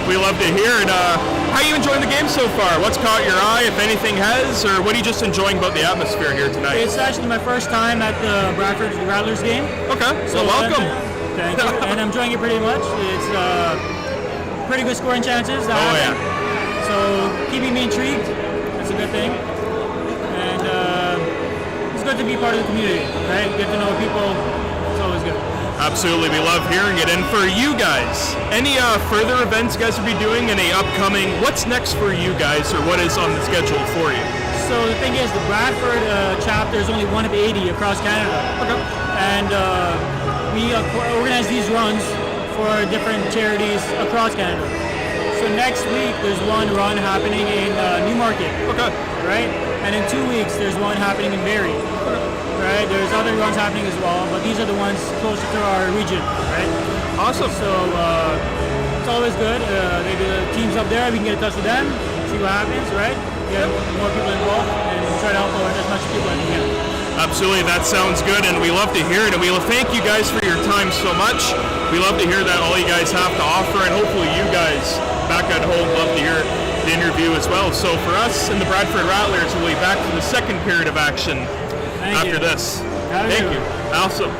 Speaker 1: we love to hear it. How are you enjoying the game so far? What's caught your eye, if anything has, or what are you just enjoying about the atmosphere here tonight?
Speaker 2: It's actually my first time at the Bradford Rattlers game.
Speaker 1: Okay, so welcome.
Speaker 2: Thank you, and I'm enjoying it pretty much. It's pretty good scoring chances.
Speaker 1: Yeah.
Speaker 2: So keeping me intrigued, that's a good thing. And it's good to be part of the community, right? Get to know people, it's always good.
Speaker 1: Absolutely, we love hearing it. And for you guys, any further events you guys will be doing, any upcoming, what's next for you guys, or what is on the schedule for you?
Speaker 2: So the thing is, the Bradford chapter is only one of 80 across Canada. Okay. And we organize these runs for different charities across Canada. So next week, there's one run happening in Newmarket.
Speaker 1: Okay.
Speaker 2: Right? And in 2 weeks, there's one happening in Barrie. Right? There's other runs happening as well, but these are the ones closer to our region, right?
Speaker 1: Awesome.
Speaker 2: So it's always good. Maybe the teams up there, we can get in touch with them, see what happens, right? Get more people involved and try to help out as much people as we can.
Speaker 1: Absolutely, that sounds good, and we love to hear it, and we thank you guys for your time so much. We love to hear that all you guys have to offer, and hopefully you guys back at home love to hear the interview as well. So for us and the Bradford Rattlers, we'll be back to the second period of action after this. Thank you. Awesome.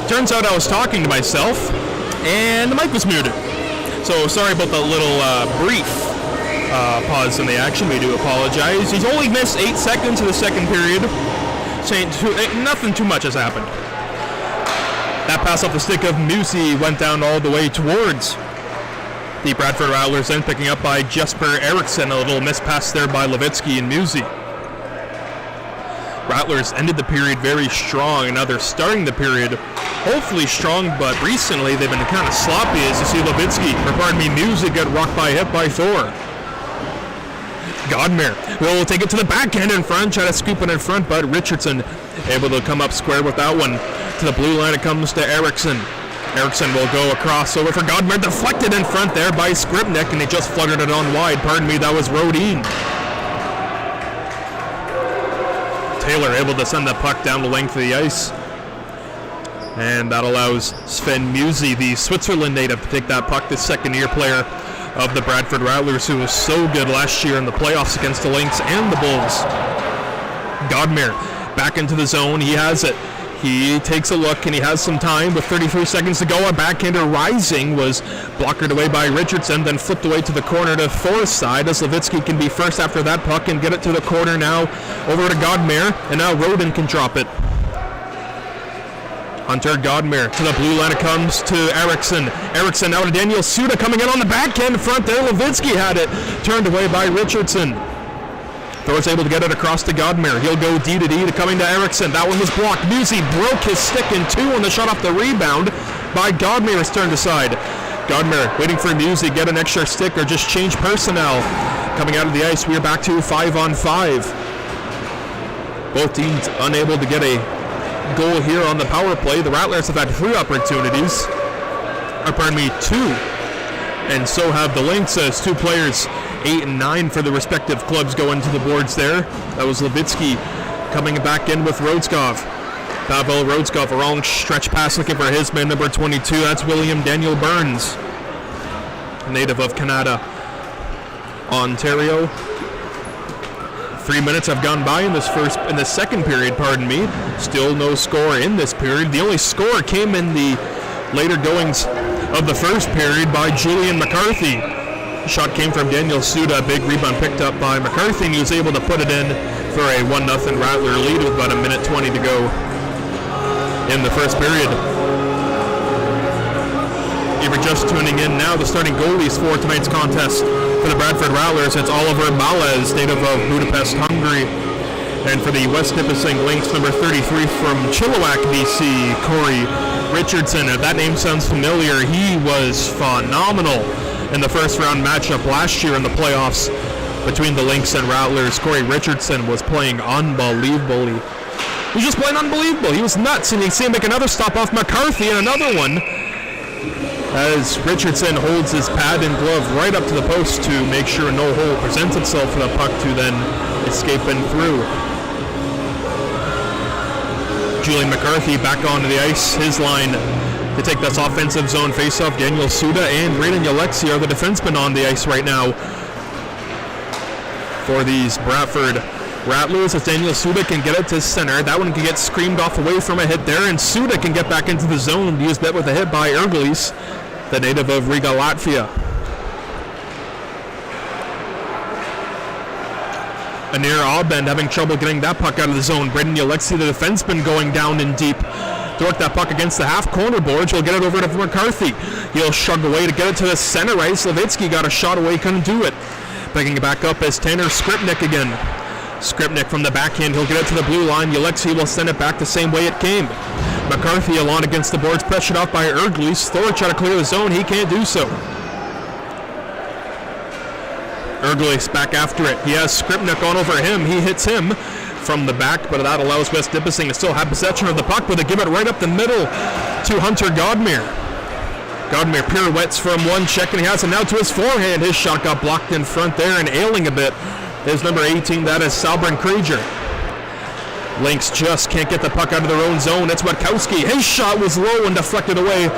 Speaker 1: Turns out I was talking to myself, and the mic was muted. So sorry about the little brief pause in the action. We do apologize. He's only missed 8 seconds of the second period. Nothing too much has happened. That pass off the stick of Musi went down all the way towards the Bradford Rattlers, then picking up by Jesper Eriksson. A little miss pass there by Levitsky and Musi. Rattlers ended the period very strong, and now they're starting the period hopefully strong, but recently they've been kind of sloppy as you see Musi get rocked by a hit by Thor. Godmer will take it to the backhand in front, try to scoop it in front, but Richardson able to come up square with that one. To the blue line it comes to Eriksson. Eriksson will go across over for Godmer, deflected in front there by Skripnik, and he just fluttered it on wide. Pardon me, that was Rodin. Taylor able to send the puck down the length of the ice. And that allows Sven Musi, the Switzerland native, to take that puck, the second-year player of the Bradford Rattlers, who was so good last year in the playoffs against the Lynx and the Bulls. Godmer back into the zone. He has it. He takes a look, and he has some time with 33 seconds to go. A backhander rising was blockered away by Richardson, then flipped away to the corner to Thor's side, as Levitsky can be first after that puck and get it to the corner now over to Godmer, and now Rodin can drop it. Hunter Godmer to the blue line. It comes to Eriksson. Eriksson now to Daniel Suda coming in on the backhand front there. Levitsky had it turned away by Richardson. Thor's able to get it across to Godmer. He'll go D to D to coming to Eriksson. That one was blocked. Musi broke his stick in two on the shot off the rebound by Godmer. Is turned aside. Godmer waiting for Musi, get an extra stick or just change personnel. Coming out of the ice, we are back to 5-on-5. Both teams unable to get a goal here on the power play. The Rattlers have had 3 opportunities. Two. And so have the Lynx, as 2 players, 8 and 9 for the respective clubs, go into the boards there. That was Levitsky coming back in with Rodskov. Pavel Rodskov, a wrong stretch pass looking for his man, number 22. That's William Daniel Burns, native of Canada, Ontario. 3 minutes have gone by in the second period, Still no score in this period. The only score came in the later goings of the first period by Julian McCarthy. Shot came from Daniel Suda, a big rebound picked up by McCarthy, and he was able to put it in for a 1-0 Rattler lead with about 1:20 to go in the first period. If you're just tuning in now, the starting goalies for tonight's contest for the Bradford Rattlers, it's Oliver Malez, native of Budapest, Hungary. And for the West Nippissing Lynx, number 33 from Chilliwack, BC, Corey Richardson. If that name sounds familiar, he was phenomenal in the first round matchup last year in the playoffs between the Lynx and Rattlers. Corey Richardson was playing unbelievably. He was just playing unbelievable. He was nuts, and you see him make another stop off McCarthy and another one as Richardson holds his pad and glove right up to the post to make sure no hole presents itself for the puck to then escape in through. Julian McCarthy back onto the ice. His line to take this offensive zone faceoff. Daniel Suda and Braden Alexi are the defensemen on the ice right now for these Bradford Rattlers, as Daniel Suda can get it to center. That one can get screamed off away from a hit there, and Suda can get back into the zone and use that with a hit by Ergelis, the native of Riga, Latvia. Anir Aubend having trouble getting that puck out of the zone. Braden Alexi, the defenseman, going down in deep to work that puck against the half corner boards. He'll get it over to McCarthy. He'll shrug away to get it to the center ice. Levitsky got a shot away, couldn't do it. Picking it back up is Tanner Skripnik again. Skripnik from the backhand, he'll get it to the blue line. Alexi will send it back the same way it came. McCarthy along against the boards, pressured off by Ergelis. Thor trying to clear the zone, he can't do so. Ergelis back after it. He has Skripnik on over him. He hits him from the back, but that allows West Nippissing to still have possession of the puck, but they give it right up the middle to Hunter Godmer. Godmer pirouettes from one check, and he has it now to his forehand. His shot got blocked in front there and ailing a bit. There's number 18, that is Salbrand Krieger. Lynx just can't get the puck out of their own zone. It's Watkowski. His shot was low and deflected away,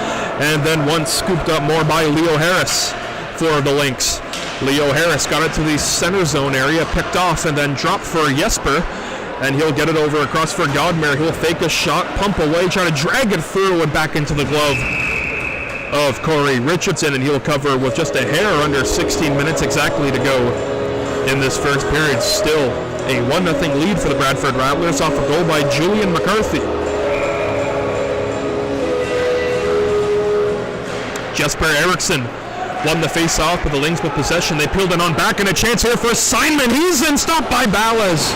Speaker 1: and then once scooped up more by Leo Harris for the Lynx. Leo Harris got it to the center zone area, picked off, and then dropped for Jesper. And he'll get it over across for Godmere. He'll fake a shot, pump away, try to drag it through and back into the glove of Corey Richardson, and he'll cover with just a hair under 16 minutes exactly to go in this first period. Still a 1-0 lead for the Bradford Rattlers off a goal by Julian McCarthy. Jesper Eriksson won the face-off with the Lynx with possession. They peeled it on back, and a chance here for Simon. He's in, stopped by Ballas.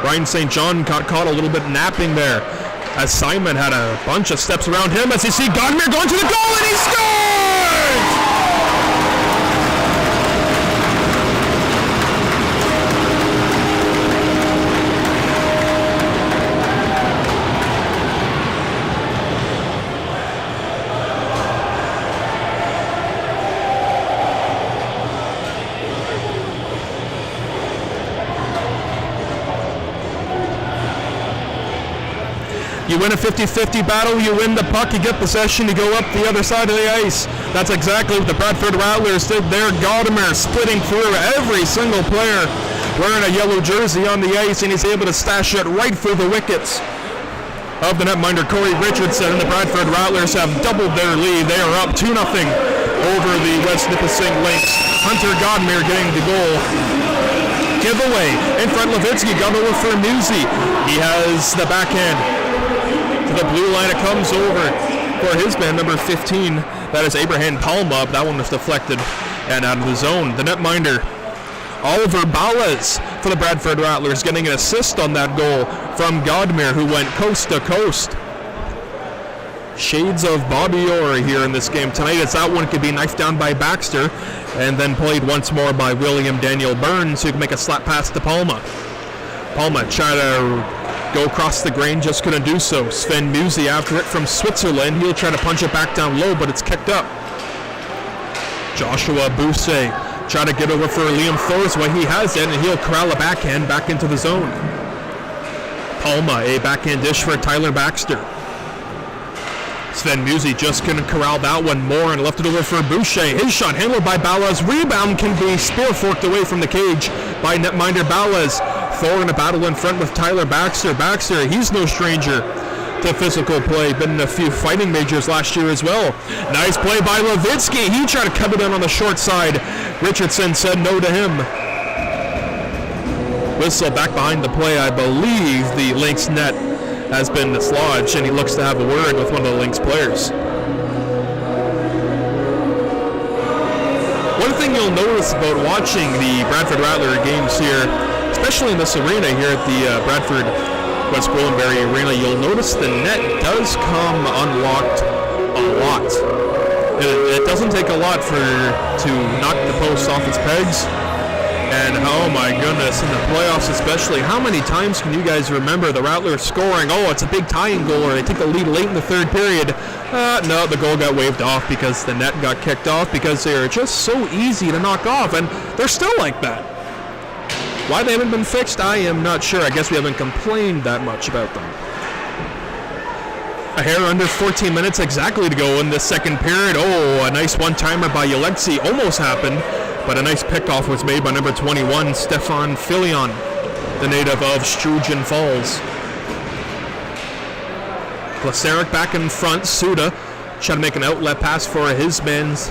Speaker 1: Ryan St. John got caught a little bit napping there as Simon had a bunch of steps around him as you see Godmere going to the goal, and he scores! You win a 50-50 battle, you win the puck, you get possession, you go up the other side of the ice. That's exactly what the Bradford Rattlers did there. Gaudimer splitting through every single player wearing a yellow jersey on the ice, and he's able to stash it right through the wickets of the netminder Corey Richardson. And the Bradford Rattlers have doubled their lead. They are up 2-0 over the West Nippissing Lynx. Hunter Gaudimer getting the goal. Giveaway in front. Levitsky got over for Musi. He has the backhand. The blue line, it comes over for his man, number 15. That is Abraham Palma. That one was deflected and out of the zone. The netminder, Oliver Ballas for the Bradford Rattlers, getting an assist on that goal from Godmere, who went coast to coast. Shades of Bobby Orr here in this game tonight, as that one could be knifed down by Baxter and then played once more by William Daniel Burns, who can make a slap pass to Palma. Palma tried to go across the grain, just couldn't do so. Sven Musi after it from Switzerland. He'll try to punch it back down low, but it's kicked up. Joshua Bousset try to get over for Liam Thorsway. He has it, and he'll corral a backhand back into the zone. Palma, a backhand dish for Tyler Baxter. Sven Musi just couldn't corral that one more and left it over for Boucher. His shot handled by Ballas. Rebound can be spear forked away from the cage by netminder Ballas. Thor in a battle in front with Tyler Baxter. Baxter, he's no stranger to physical play. Been in a few fighting majors last year as well. Nice play by Levitsky. He tried to cut it in on the short side. Richardson said no to him. Whistle back behind the play. I believe the Lynx net has been dislodged, and he looks to have a word with one of the Lynx players. One thing you'll notice about watching the Bradford Rattler games here, especially in this arena here at the Bradford West Gwillimbury Arena, you'll notice the net does come unlocked a lot. It doesn't take a lot to knock the post off its pegs. And oh my goodness, in the playoffs especially, how many times can you guys remember the Rattlers scoring, oh, it's a big tying goal, or they take the lead late in the third period? No, the goal got waved off because the net got kicked off because they are just so easy to knock off, and they're still like that. Why they haven't been fixed, I am not sure. I guess we haven't complained that much about them. A hair under 14 minutes exactly to go in this second period. Oh, a nice one-timer by Alexi almost happened, but a nice pickoff was made by number 21, Stefan Filion, the native of Sturgeon Falls. Glasaric back in front. Suda trying to make an outlet pass for his man's.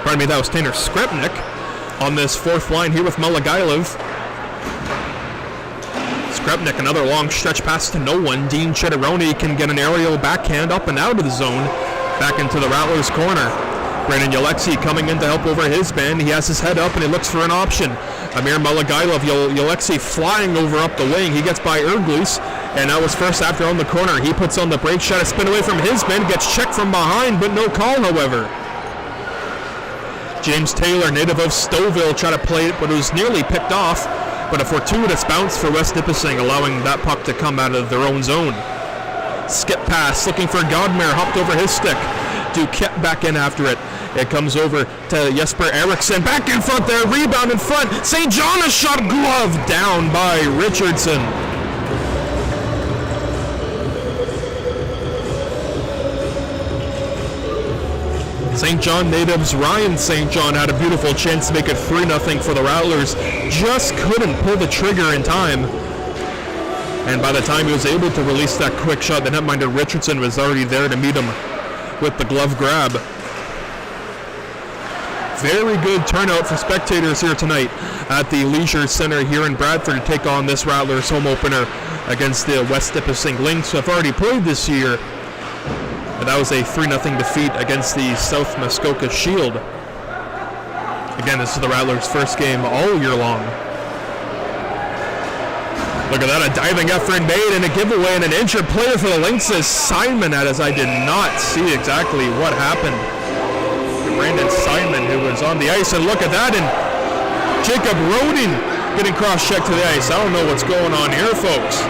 Speaker 1: Pardon me, that was Tanner Skripnik on this fourth line here with Malagailov. Skripnik, another long stretch pass to no one. Dean Chitteroni can get an aerial backhand up and out of the zone, back into the Rattlers' corner. Brandon Yalexi coming in to help over his man. He has his head up and he looks for an option. Amir Malagailov, Yalexi flying over up the wing. He gets by Erglis, and that was first after on the corner. He puts on the break shot, a spin away from his man, gets checked from behind, but no call, however. James Taylor, native of Stouffville, tried to play it, but it was nearly picked off. But a fortuitous bounce for West Nippissing, allowing that puck to come out of their own zone. Skip pass, looking for Godmere, hopped over his stick. Duquette back in after it. It comes over to Jesper Eriksson, back in front there, rebound in front. St. John, a shot, glove down by Richardson. St. John natives Ryan St. John had a beautiful chance to make it 3-0 for the Rattlers. Just couldn't pull the trigger in time. And by the time he was able to release that quick shot, the netminder Richardson was already there to meet him with the glove grab. Very good turnout for spectators here tonight at the Leisure Center here in Bradford to take on this Rattlers home opener against the West Nippissing Lynx, who have already played this year. And that was a 3-0 defeat against the South Muskoka Shield. Again, this is the Rattlers' first game all year long. Look at that, a diving effort made and a giveaway, and an injured player for the Lynxes. Simon, as I did not see exactly what happened. Brandon Simon, who was on the ice, and look at that, and Jacob Rodin getting cross-checked to the ice. I don't know what's going on here, folks.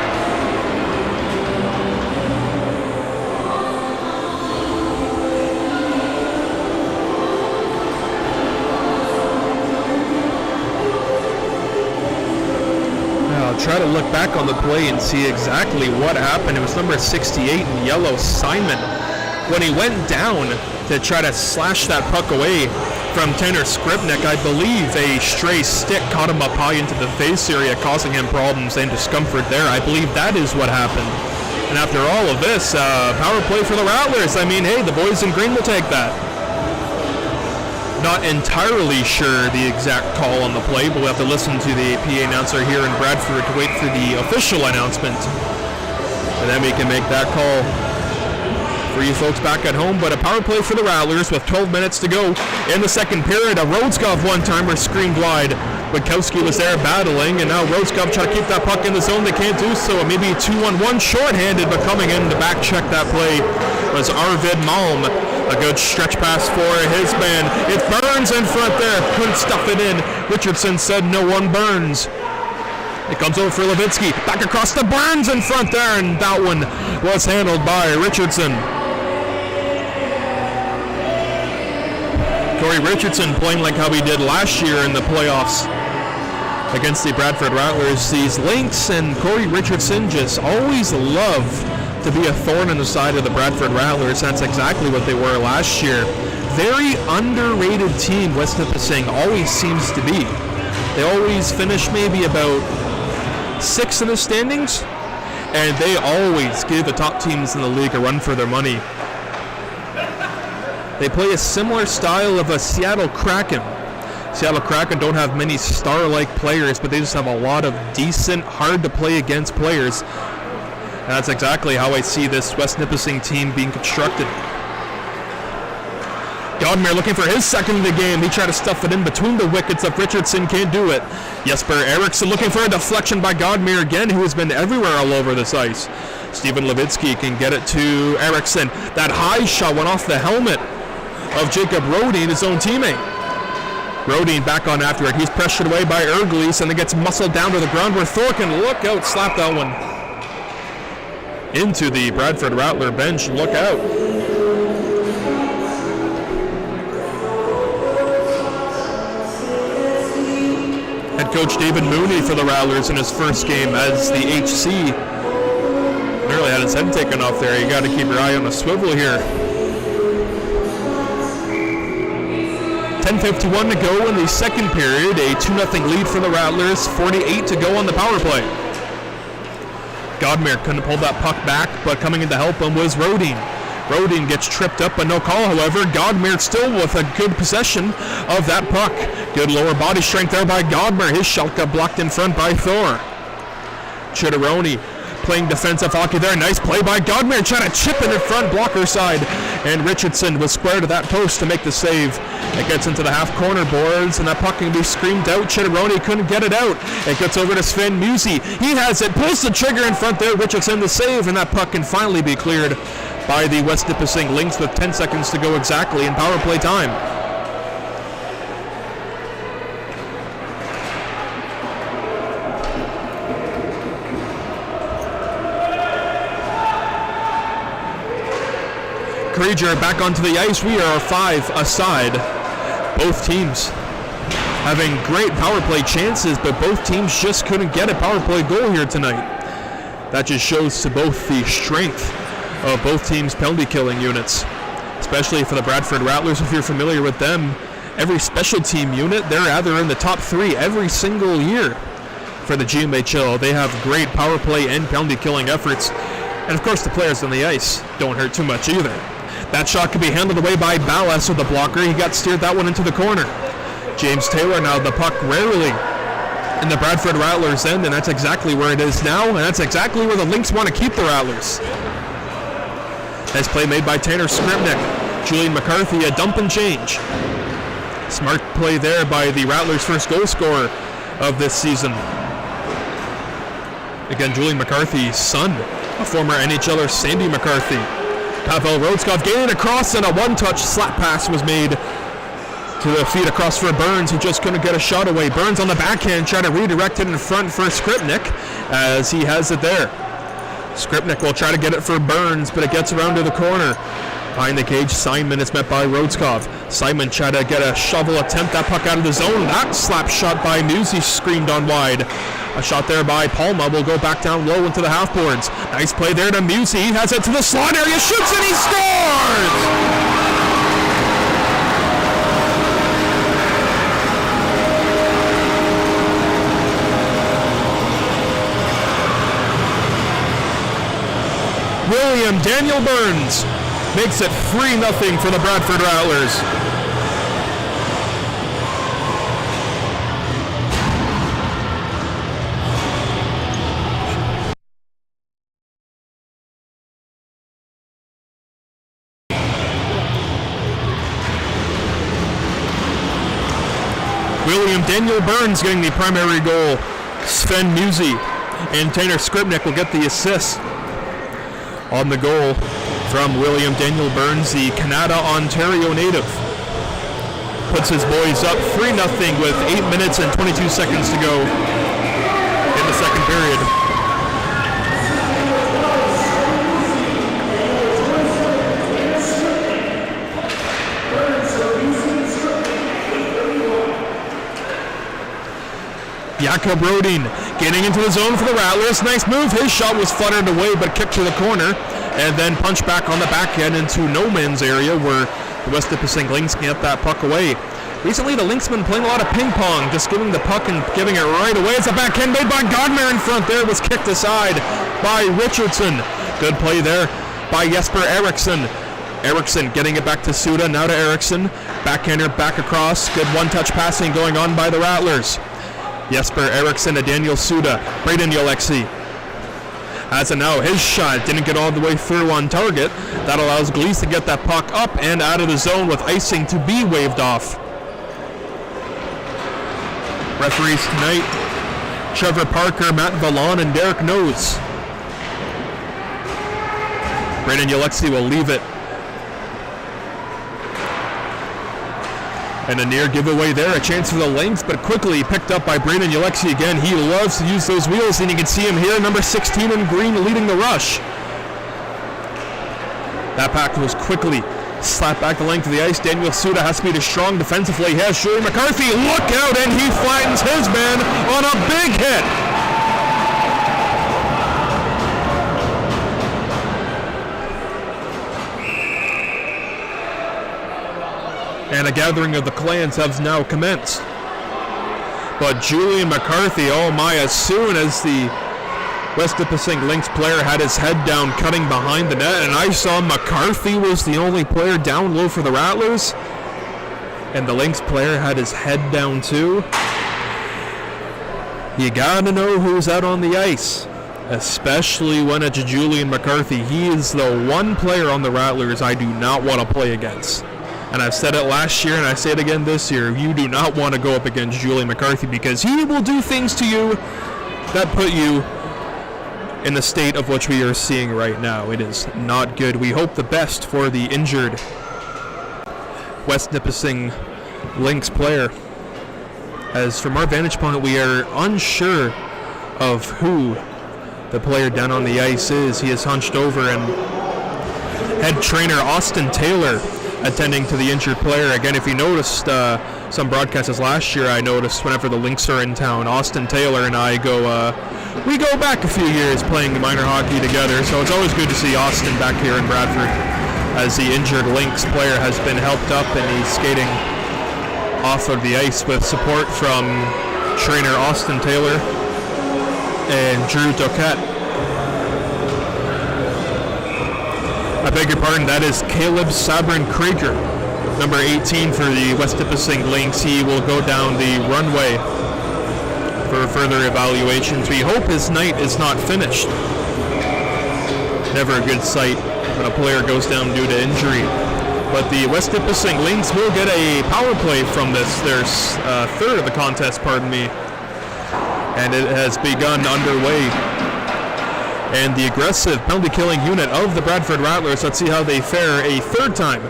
Speaker 1: I'll try to look back on the play and see exactly what happened. It was number 68 in yellow, Simon. When he went down to try to slash that puck away from Tanner Skripnik, I believe a stray stick caught him up high into the face area, causing him problems and discomfort there. I believe that is what happened. And after all of this, power play for the Rattlers. I mean, hey, the boys in green will take that. Not entirely sure the exact call on the play, but we'll have to listen to the PA announcer here in Bradford to wait for the official announcement. And then we can make that call for you folks back at home. But a power play for the Rattlers with 12 minutes to go in the second period. A Rodskov one-timer screamed wide. Witkowski was there battling, and now Rodskov trying to keep that puck in the zone. They can't do so. Maybe 2-on-1 shorthanded, but coming in to back check that play was Arvid Malm. A good stretch pass for his man. It's Burns in front there. Couldn't stuff it in. Richardson said no one Burns. It comes over for Levitsky. Back across to Burns in front there, and that one was handled by Richardson. Corey Richardson playing like how he did last year in the playoffs against the Bradford Rattlers. These Lynx and Corey Richardson just always love to be a thorn in the side of the Bradford Rattlers. That's exactly what they were last year. Very underrated team, West Nippissing always seems to be. They always finish maybe about 6th in the standings, and they always give the top teams in the league a run for their money. They play a similar style of a Seattle Kraken. Seattle Kraken don't have many star-like players, but they just have a lot of decent, hard-to-play-against players. And that's exactly how I see this West Nippissing team being constructed. Godmere looking for his second of the game. He tried to stuff it in between the wickets of Richardson, can't do it. Jesper Eriksson looking for a deflection by Godmere again, who has been everywhere all over this ice. Stephen Levitsky can get it to Eriksson. That high shot went off the helmet of Jacob Rodin, his own teammate. Rodin back on after it. He's pressured away by Ergles, and it gets muscled down to the ground where Thorkin, look out, slap that one into the Bradford Rattler bench. Look out. Head coach David Mooney for the Rattlers in his first game as the HC. Nearly had his head taken off there. You got to keep your eye on the swivel here. 10:51 to go in the second period. A 2-0 lead for the Rattlers. 48 to go on the power play. Godmere couldn't pull that puck back, but coming in to help him was Rodin. Rodin gets tripped up, but no call, however. Godmere still with a good possession of that puck. Good lower body strength there by Godmere. His shot got blocked in front by Thor. Chitteroni playing defensive hockey there. Nice play by Godmere, trying to chip it in front, blocker side. And Richardson was square to that post to make the save. It gets into the half corner boards, and that puck can be screamed out. Chitteroni couldn't get it out. It gets over to Sven Musi. He has it, pulls the trigger in front there. Richardson the save, and that puck can finally be cleared by the West Nippissing Lynx with 10 seconds to go exactly in power play time. Krieger back onto the ice. We are 5 aside. Both teams having great power play chances, but both teams just couldn't get a power play goal here tonight. That just shows to both the strength of both teams' penalty killing units. especially for the Bradford Rattlers. If you're familiar with them, every special team unit, they're either in the top 3 every single year for the GMHL. They have great power play and penalty killing efforts. And of course, the players on the ice don't hurt too much either. That shot could be handled away by Ballas with the blocker. He got steered that one into the corner. James Taylor now the puck rarely in the Bradford Rattlers end, and that's exactly where it is now, and that's exactly where the Lynx want to keep the Rattlers. Nice play made by Tanner Skripnik. Julian McCarthy, a dump and change. Smart play there by the Rattlers' first goal scorer of this season. Again, Julian McCarthy's son, a former NHLer, Sandy McCarthy. Pavel Rodskov gaining across, and a one-touch slap pass was made to the feet across for Burns, who just couldn't get a shot away. Burns on the backhand, trying to redirect it in front for Skripnik, as he has it there. Skripnik will try to get it for Burns, but it gets around to the corner. Behind the cage, Simon is met by Rodskov. Simon tried to get a shovel attempt, that puck out of the zone. That slap shot by Musey screamed on wide. A shot there by Palma will go back down low into the half boards. Nice play there to Musey. He has it to the slot area, shoots and he scores! William Daniel Burns makes it 3-0 for the Bradford Rattlers. William Daniel Burns getting the primary goal. Sven Musey and Tanner Skripnik will get the assist on the goal from William Daniel Burns, the Canada, Ontario native. Puts his boys up 3-0 with 8 minutes and 22 seconds to go in the second period. Jakob Rodin getting into the zone for the Rattlers. Nice move. His shot was fluttered away but kicked to the corner and then punched back on the backhand into no man's area where the West Nippissing Lynx can get that puck away. Recently, the Lynx been playing a lot of ping pong, just giving the puck and giving it right away. It's a backhand made by Godmer in front there. Was kicked aside by Richardson. Good play there by Jesper Eriksson. Eriksson getting it back to Suda. Now to Eriksson. Backhander back across. Good one-touch passing going on by the Rattlers. Jesper Eriksson to Daniel Suda. Braden Alexi. As of now, his shot didn't get all the way through on target. That allows Glees to get that puck up and out of the zone with icing to be waved off. Referees tonight, Trevor Parker, Matt Vallon, and Derek Nose. Braden Alexi will leave it. And a near giveaway there, a chance for the Lynx, but quickly picked up by Braden Alexi again. He loves to use those wheels, and you can see him here, number 16 in green, leading the rush. That pack was quickly slapped back the length of the ice. Daniel Suda has to be strong defensively. He has Julian McCarthy. Look out, and he flattens his man on a big hit. And a gathering of the clans has now commenced. But Julian McCarthy, oh my, as soon as the West Nippissing Lynx player had his head down cutting behind the net, and I saw McCarthy was the only player down low for the Rattlers, and the Lynx player had his head down too. You gotta know who's out on the ice, especially when it's Julian McCarthy. He is the one player on the Rattlers I do not want to play against. And I've said it last year, and I say it again this year. You do not want to go up against Julian McCarthy because he will do things to you that put you in the state of which we are seeing right now. It is not good. We hope the best for the injured West Nippissing Lynx player. As from our vantage point, we are unsure of who the player down on the ice is. He is hunched over, and head trainer Austin Taylor attending to the injured player. Again, if you noticed some broadcasts last year, I noticed whenever the Lynx are in town, Austin Taylor and I go back a few years playing minor hockey together, so it's always good to see Austin back here in Bradford. as the injured Lynx player has been helped up and he's skating off of the ice with support from trainer Austin Taylor and Drew Duquette. I beg your pardon, that is Caleb Sabrin Krieger, number 18 for the West Nipissing Lynx. He will go down the runway for further evaluations. We hope his night is not finished. Never a good sight when a player goes down due to injury. But the West Nipissing Lynx will get a power play from this. There's third of the contest, pardon me. And it has begun underway. And the aggressive penalty killing unit of the Bradford Rattlers, let's see how they fare a third time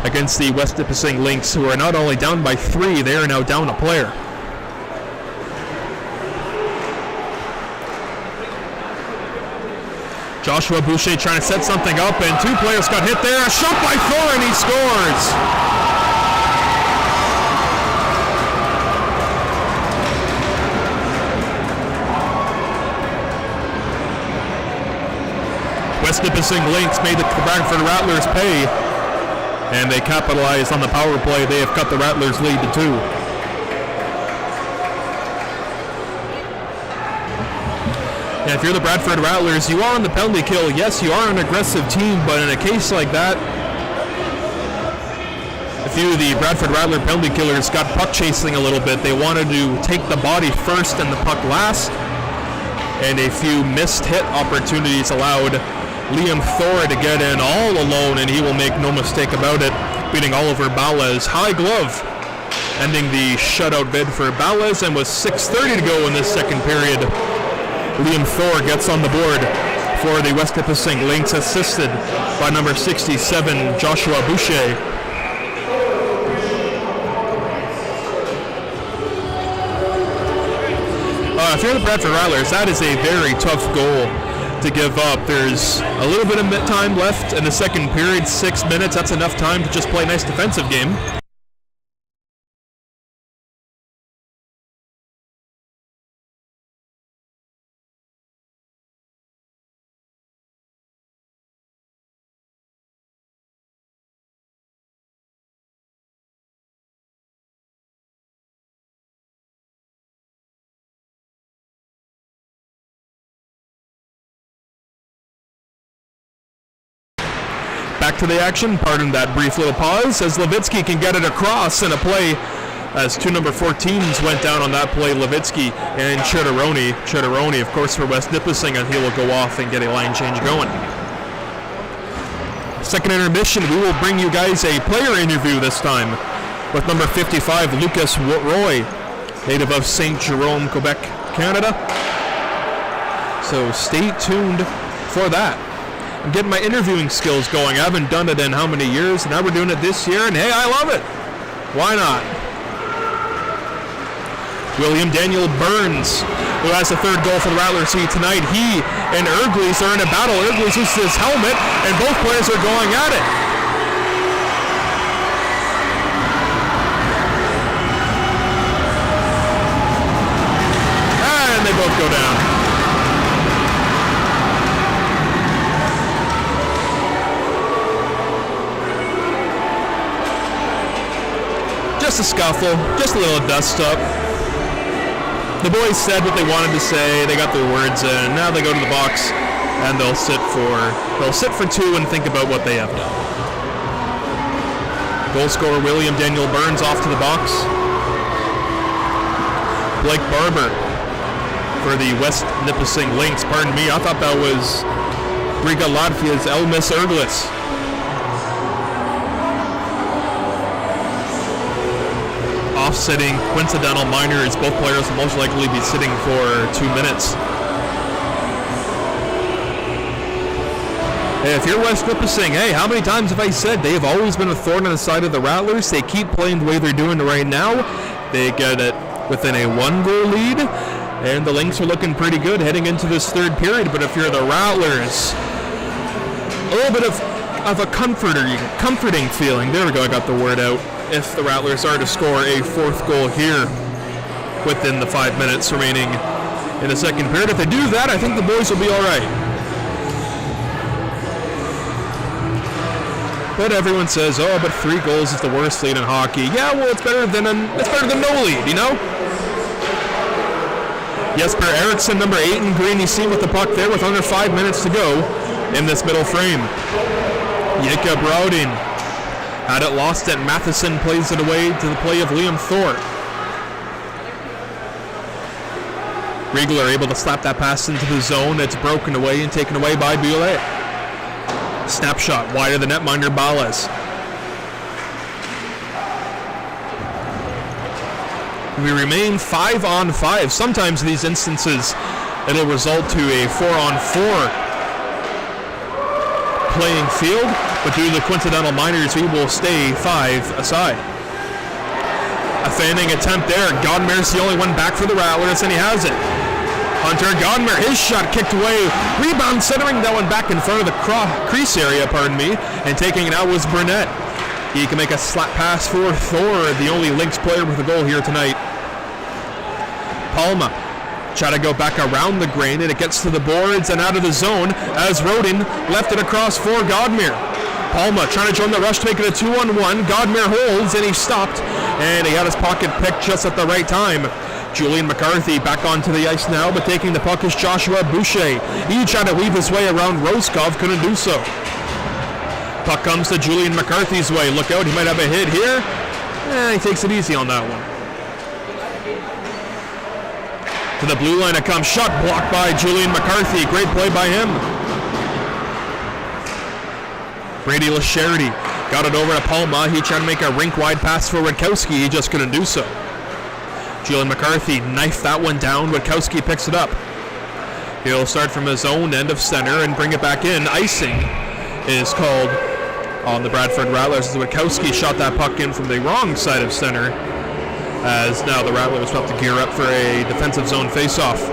Speaker 1: against the West Nipissing Lynx, who are not only down by 3, they are now down a player. Joshua Boucher trying to set something up, and 2 players got hit there. A shot by Thor, and he scores! West Nipissing Lynx made the Bradford Rattlers pay, and they capitalized on the power play. They have cut the Rattlers' lead to 2. And if you're the Bradford Rattlers, you are on the penalty kill. Yes, you are an aggressive team, but in a case like that, a few of the Bradford Rattler penalty killers got puck chasing a little bit. They wanted to take the body first and the puck last, and a few missed hit opportunities allowed Liam Thor to get in all alone, and he will make no mistake about it, beating Oliver Balez. High glove, ending the shutout bid for Balez, and with 6:30 to go in this second period, Liam Thor gets on the board for the West Nipissing Lynx, assisted by number 67, Joshua Boucher. If you're the Bradford Rattlers, that is a very tough goal to give up. There's a little bit of time left in the second period, 6 minutes. That's enough time to just play a nice defensive game. Back to the action, pardon that brief little pause, as Levitsky can get it across in a play as 2 number 14s went down on that play, Levitsky and Chitteroni. Chitteroni, of course, for West Nipissing, and he will go off and get a line change going. Second intermission, we will bring you guys a player interview this time with number 55, Lucas Roy, native of St. Jerome, Quebec, Canada. So stay tuned for that. I'm getting my interviewing skills going. I haven't done it in how many years? Now we're doing it this year, and hey, I love it. Why not? William Daniel Burns, who has the third goal for the Rattlers tonight. He and Ergles are in a battle. Ergles uses his helmet, and both players are going at it. And they both go down. Just a scuffle, just a little dust up. The boys said what they wanted to say. They got their words in. Now they go to the box and they'll sit for 2 and think about what they have done. Goal scorer William Daniel Burns off to the box. Blake Barber for the West Nipissing Lynx. Pardon me, I thought that was Riga Latvia's Elmis Erglis. Offsetting coincidental minors. Both players will most likely be sitting for 2 minutes. Hey, if you're West Nipissing, hey, how many times have I said they have always been a thorn on the side of the Rattlers? They keep playing the way they're doing right now. They get it within a 1-goal lead, and the Lynx are looking pretty good heading into this third period. But if you're the Rattlers, a little bit of a comforting feeling. There we go, I got the word out. If the Rattlers are to score a 4th goal here within the 5 minutes remaining in the second period. If they do that, I think the boys will be all right. But everyone says, oh, but 3 goals is the worst lead in hockey. Yeah, well, it's better than no lead, you know? Jesper Eriksson, number 8 in green, he's seen with the puck there with under 5 minutes to go in this middle frame. Jacob Rowden had it lost at Matheson, plays it away to the play of Liam Thorpe. Riegler able to slap that pass into the zone. It's broken away and taken away by Boulet. Snapshot wide of the netminder Ballas. We remain 5-on-5. Sometimes in these instances, it'll result to a 4-on-4 playing field, but due to the coincidental minors, we will stay 5 aside. A fanning attempt there. Godmer's the only one back for the Rattlers, and he has it. Hunter Godmer, his shot kicked away. Rebound centering that one back in front of the crease area, and taking it out was Burnett. He can make a slap pass for Thor, the only Lynx player with a goal here tonight. Palma try to go back around the grain, and it gets to the boards and out of the zone as Rodin left it across for Godmer. Palma trying to join the rush to make it a 2-on-1. Godmer holds, and he stopped, and he had his pocket picked just at the right time. Julian McCarthy back onto the ice now, but taking the puck is Joshua Boucher. He tried to weave his way around Roskov, couldn't do so. Puck comes to Julian McCarthy's way. Look out, he might have a hit here. He takes it easy on that one. To the blue line it comes. Shot blocked by Julian McCarthy. Great play by him. Brady LaCharity got it over to Palma. He tried to make a rink-wide pass for Rutkowski. He just couldn't do so. Julian McCarthy knifed that one down. Rutkowski picks it up. He'll start from his own end of center and bring it back in. Icing is called on the Bradford Rattlers as Rutkowski shot that puck in from the wrong side of center, as now the Rattlers will have to gear up for a defensive zone face-off.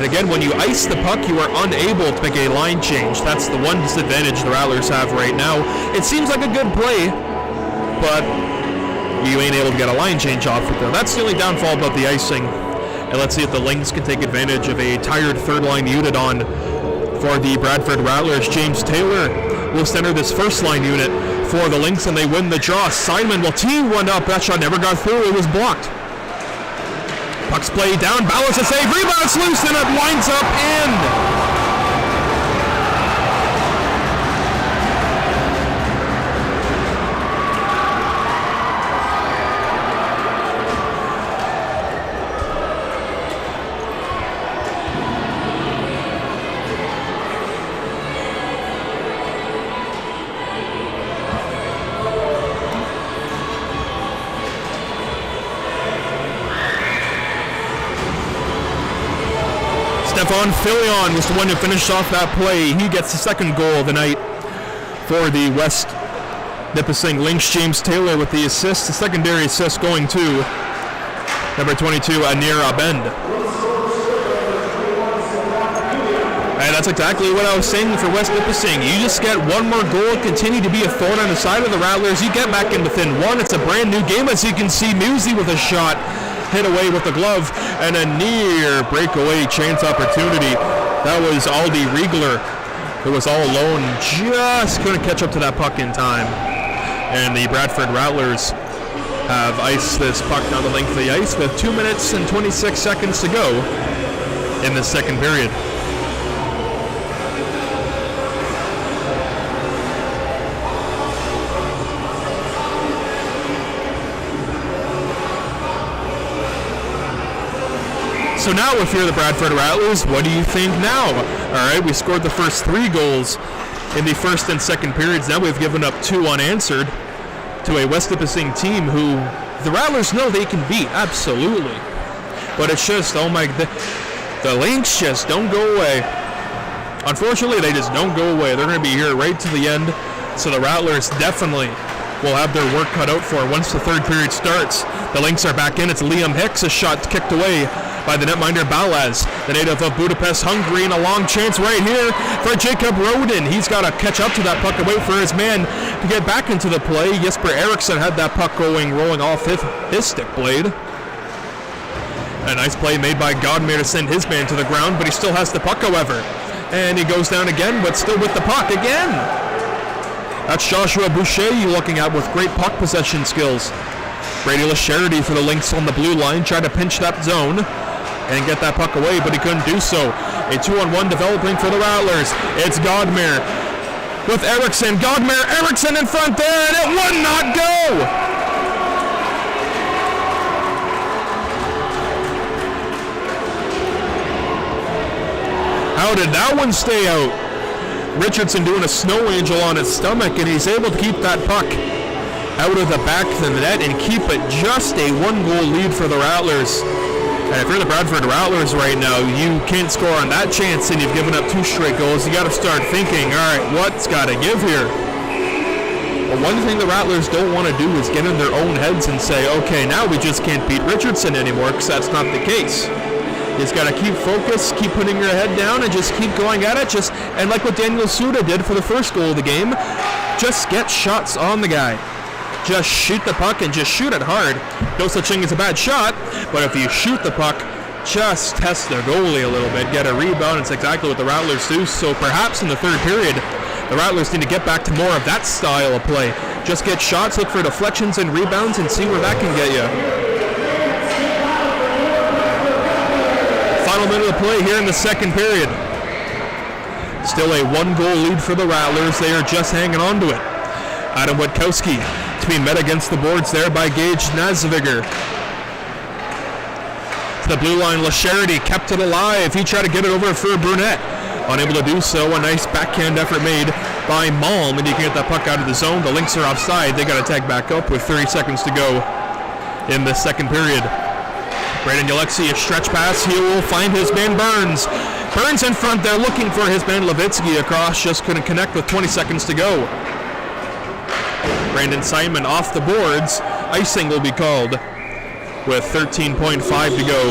Speaker 1: And again, when you ice the puck, you are unable to make a line change. That's the one disadvantage the Rattlers have right now. It seems like a good play, but you ain't able to get a line change off it there. That's the only downfall about the icing. And let's see if the Lynx can take advantage of a tired third-line unit on for the Bradford Rattlers. James Taylor will center this first-line unit for the Lynx, and they win the draw. Simon will tee one up. That shot never got through. It was blocked. Puck's played down. Ballas a save. Rebound's loose, and it winds up in. Stefan Filion was the one who finished off that play. He gets the second goal of the night for the West Nippissing Lynx. James Taylor with the assist, the secondary assist going to number 22, Anir Abend. And that's exactly what I was saying for West Nippissing. You just get one more goal, continue to be a thorn on the side of the Rattlers. You get back in within one. It's a brand new game, as you can see. Musey with a shot. Hit away with the glove, and a near breakaway chance opportunity. That was Aldi Riegler, who was all alone, just couldn't catch up to that puck in time. And the Bradford Rattlers have iced this puck down the length of the ice with 2 minutes and 26 seconds to go in the second period. So now, if you're the Bradford Rattlers, what do you think now? All right, we scored the first 3 goals in the first and second periods. Now we've given up 2 unanswered to a West Nippissing team who the Rattlers know they can beat, absolutely. But it's just, oh my, the Lynx just don't go away. Unfortunately, they just don't go away. They're going to be here right to the end. So the Rattlers definitely will have their work cut out for once the third period starts. The Lynx are back in. It's Liam Hicks, a shot kicked away by the netminder Ballas, the native of Budapest, Hungary, and a long chance right here for Jacob Rodin. He's got to catch up to that puck away for his man to get back into the play. Jesper Eriksson had that puck rolling off his stick blade. A nice play made by Godmer to send his man to the ground, but he still has the puck, however. And he goes down again, but still with the puck again. That's Joshua Boucher you looking at with great puck possession skills. Brady LaCharity for the Lynx on the blue line, tried to pinch that zone and get that puck away, but he couldn't do so. A 2-on-1 developing for the Rattlers. It's Godmer with Eriksson. Eriksson in front there, and it would not go! How did that one stay out? Richardson doing a snow angel on his stomach, and he's able to keep that puck out of the back of the net and keep it just a 1-goal lead for the Rattlers. And if you're the Bradford Rattlers right now, you can't score on that chance and you've given up 2 straight goals. You got to start thinking, all right, what's got to give here? But one thing the Rattlers don't want to do is get in their own heads and say, okay, now we just can't beat Richardson anymore, because that's not the case. You just got to keep focused, keep putting your head down, and just keep going at it. And like what Daniel Suda did for the first goal of the game, just get shots on the guy. Just shoot the puck and just shoot it hard. No such thing as a bad shot, but if you shoot the puck, just test the goalie a little bit, get a rebound. It's exactly what the Rattlers do. So perhaps in the third period, the Rattlers need to get back to more of that style of play. Just get shots, look for deflections and rebounds, and see where that can get you. Final minute of play here in the second period. Still a 1-goal lead for the Rattlers. They are just hanging on to it. Adam Witkowski to be met against the boards there by Gage Nazviger. To the blue line, LaCharity kept it alive. He tried to get it over for Brunette. Unable to do so. A nice backhand effort made by Malm, and he can get that puck out of the zone. The Lynx are offside. They got to tag back up with 30 seconds to go in the second period. Brandon Alexi, a stretch pass. He will find his man Burns. Burns in front there looking for his man Levitsky across. Just couldn't connect with 20 seconds to go. Brandon Simon off the boards. Icing will be called with 13.5 to go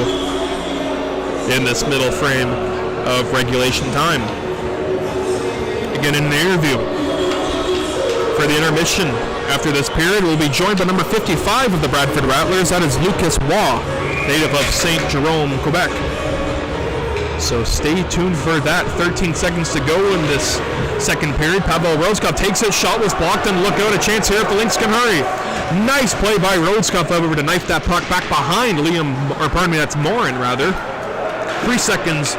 Speaker 1: in this middle frame of regulation time. Again, in an interview for the intermission after this period, we'll be joined by number 55 of the Bradford Rattlers. That is Lucas Waugh, native of Saint Jerome, Quebec. So stay tuned for that. 13 seconds to go in this second period. Pavel Roseskopf takes it. Shot was blocked, and look out, a chance here if the Lynx can hurry. Nice play by Roseskopf, however, to knife that puck back behind that's Morin, rather. 3 seconds,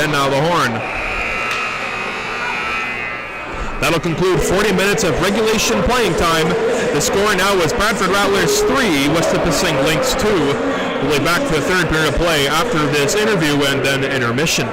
Speaker 1: and now the horn. That'll conclude 40 minutes of regulation playing time. The score now is Bradford Rattlers 3, West Nippissing Lynx 2. We'll be back for the third period of play after this interview and then intermission.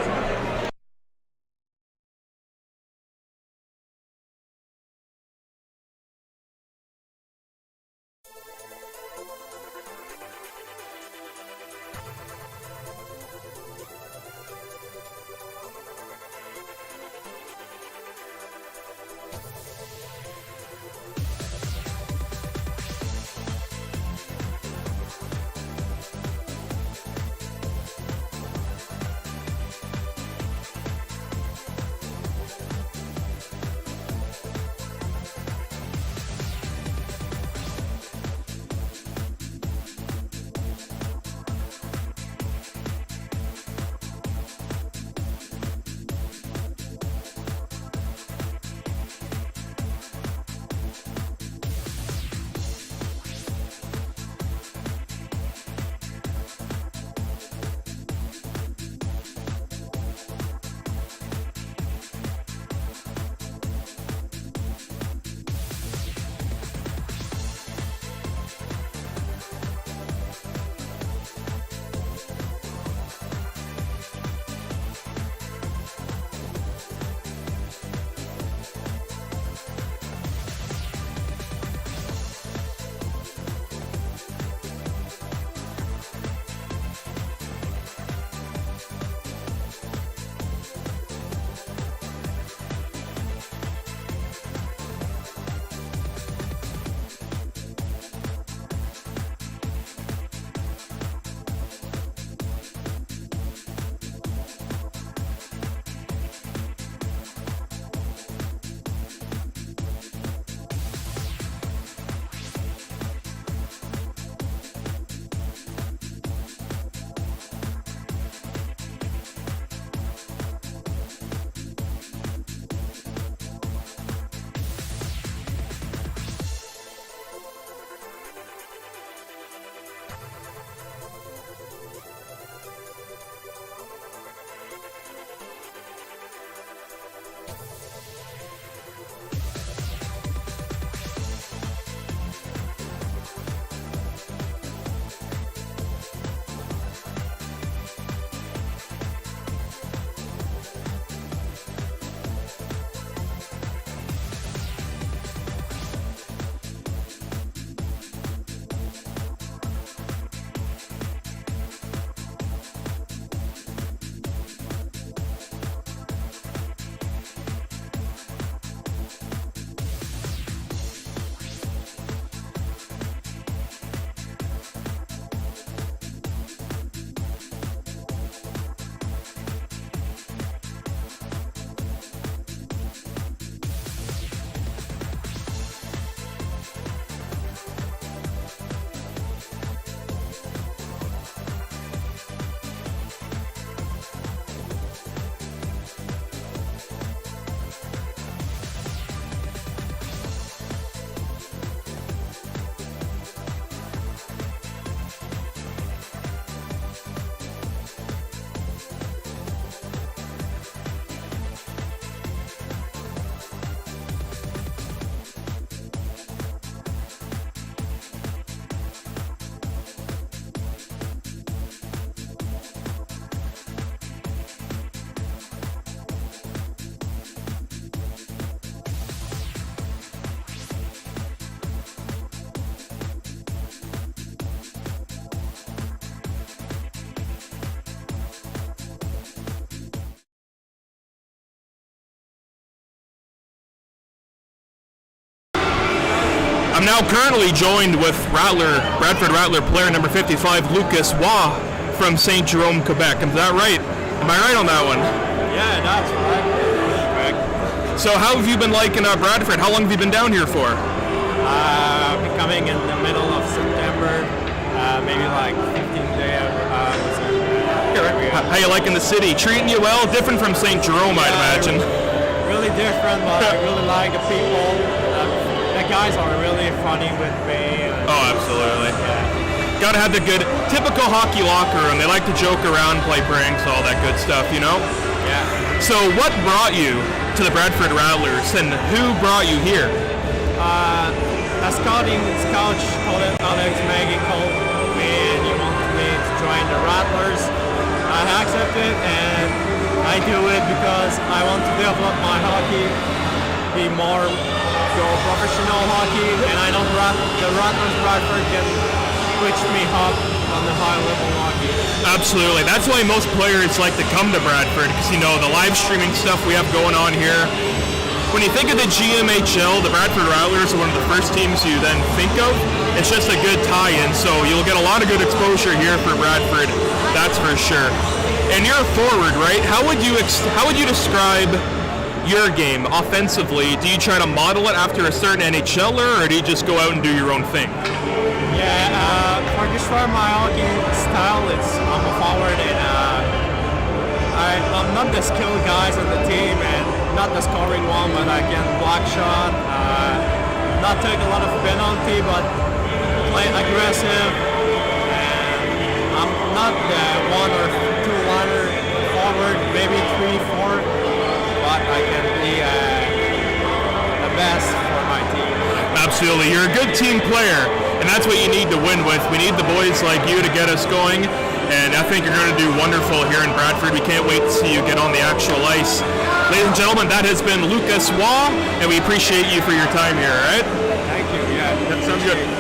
Speaker 1: I'm now currently joined with Bradford Rattler player number 55, Lucas Waugh from St. Jerome, Quebec. Is that right? Am I right on that one?
Speaker 3: Yeah, that's right. Correct.
Speaker 1: So how have you been liking Bradford? How long have you been down here for?
Speaker 3: Coming in the middle of September, maybe like 15th day of
Speaker 1: How you liking the city? Treating you well? Different from St. Jerome, I'd imagine.
Speaker 3: Really different, but I really like the people. The guys are really funny with me.
Speaker 1: Oh, absolutely. Gotta have the good, typical hockey locker room. They like to joke around, play pranks, all that good stuff, you know?
Speaker 3: Yeah.
Speaker 1: So what brought you to the Bradford Rattlers, and who brought you here?
Speaker 3: A scouting coach, Alex Maggie, called me and he wanted me to join the Rattlers. I accepted and I do it because I want to develop my hockey, be more professional hockey, and I know the Rattlers Bradford can switch me up on the high level hockey.
Speaker 1: Absolutely. That's why most players like to come to Bradford, because you know the live streaming stuff we have going on here. When you think of the GMHL, the Bradford Rattlers are one of the first teams you then think of. It's just a good tie-in, so you'll get a lot of good exposure here for Bradford, that's for sure. And you're a forward, right? How would you describe your game offensively? Do you try to model it after a certain NHLer, or do you just go out and do your own thing?
Speaker 3: Yeah, for describe my hockey style, I'm a forward and I'm not the skilled guys on the team and not the scoring one, but I can block shot, not take a lot of penalty, but play aggressive. And I'm not the one or two liner forward, maybe 3-4, but I can be the best for my team.
Speaker 1: Absolutely. You're a good team player, and that's what you need to win with. We need the boys like you to get us going, and I think you're going to do wonderful here in Bradford. We can't wait to see you get on the actual ice. Ladies and gentlemen, that has been Lucas Waugh, and we appreciate you for your time here, all right?
Speaker 3: Thank you. Yeah,
Speaker 1: That sounds good.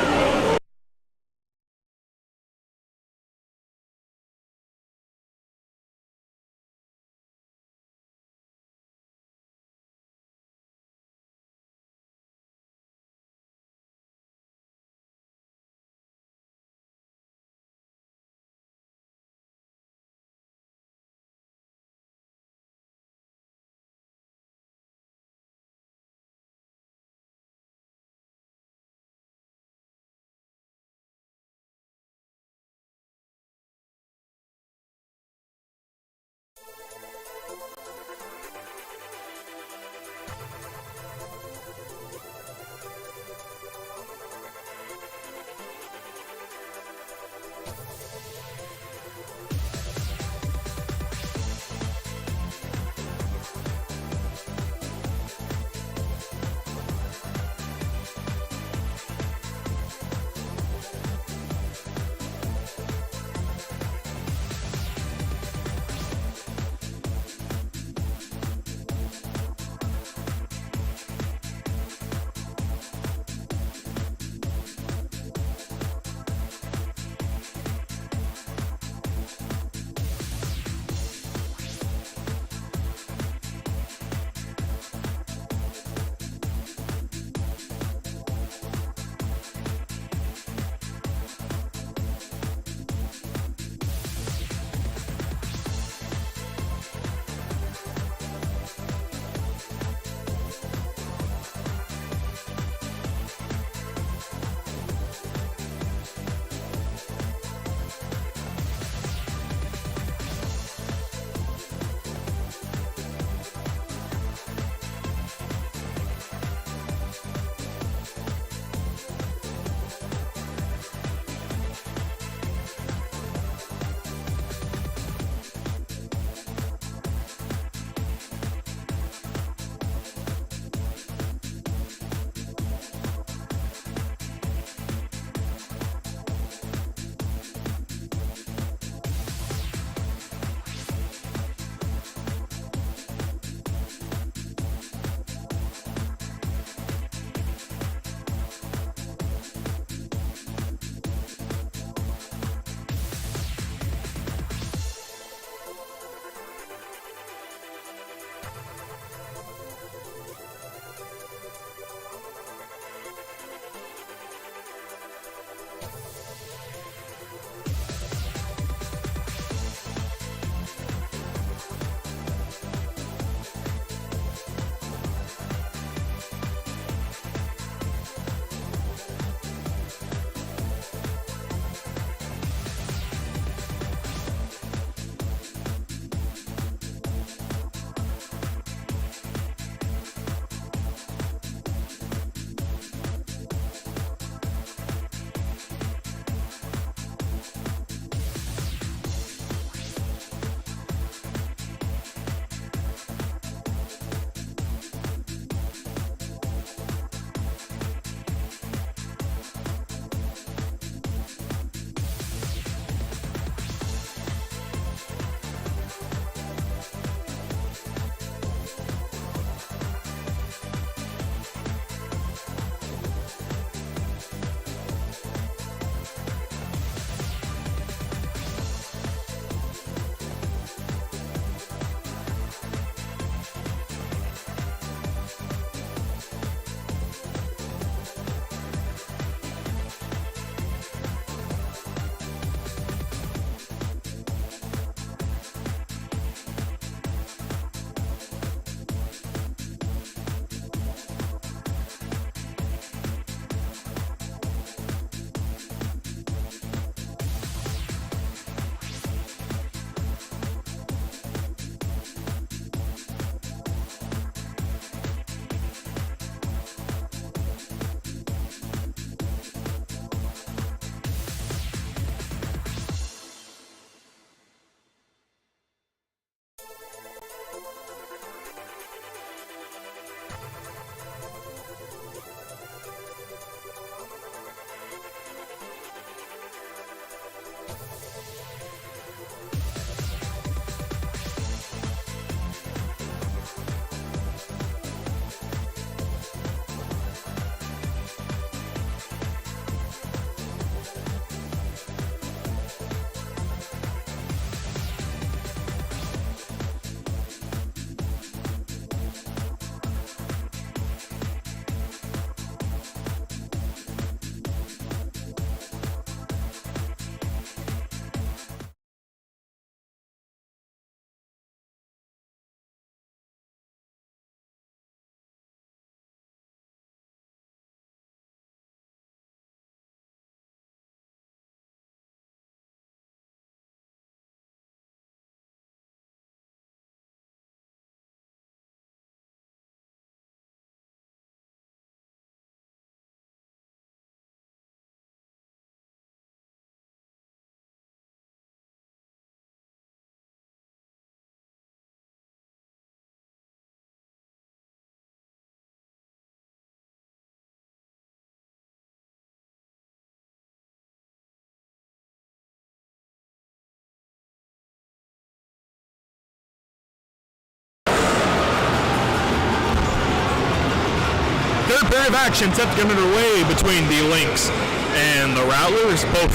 Speaker 1: of action set to get underway between the Lynx and the Rattlers. Both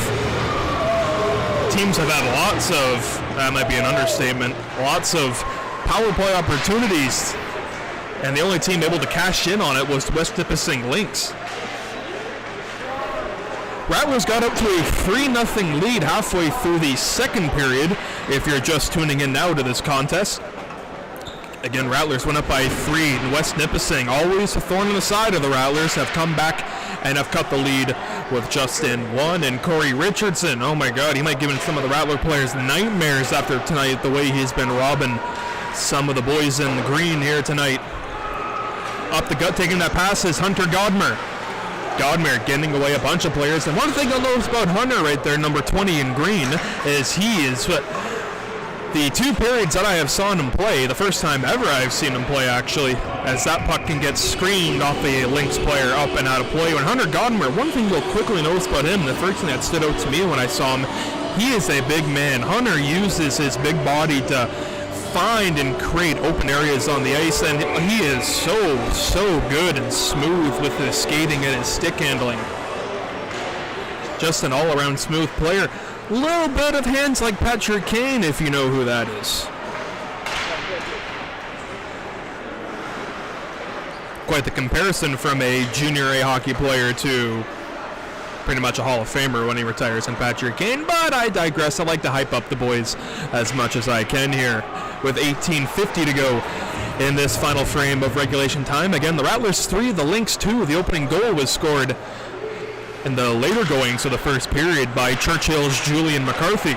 Speaker 1: teams have had lots of, that might be an understatement, lots of power play opportunities, and the only team able to cash in on it was West Nippissing Lynx. Rattlers got up to a 3-0 lead halfway through the second period, if you're just tuning in now to this contest. Again, Rattlers went up by 3, and West Nippissing, always a thorn in the side of the Rattlers, have come back and have cut the lead with Justin 1 and Corey Richardson. Oh my God, he might give some of the Rattler players nightmares after tonight, the way he's been robbing some of the boys in the green here tonight. Up the gut, taking that pass is Hunter Godmer. Godmer getting away a bunch of players, and one thing you'll notice about Hunter right there, number 20 in green, is he is the 2 periods that I have seen him play, the first time ever I've seen him play actually, as that puck can get screened off the Lynx player up and out of play. When Hunter Godmer, one thing you'll quickly notice about him, the first thing that stood out to me when I saw him, he is a big man. Hunter uses his big body to find and create open areas on the ice, and he is so good and smooth with his skating and his stick handling. Just an all-around smooth player. Little bit of hands like Patrick Kane, if you know who that is. Quite the comparison from a junior A hockey player to pretty much a Hall of Famer when he retires in Patrick Kane, but I digress. I like to hype up the boys as much as I can here with 18:50 to go in this final frame of regulation time. Again, the Rattlers 3, the Lynx 2. The opening goal was scored in the later goings of the first period by Churchill's Julian McCarthy.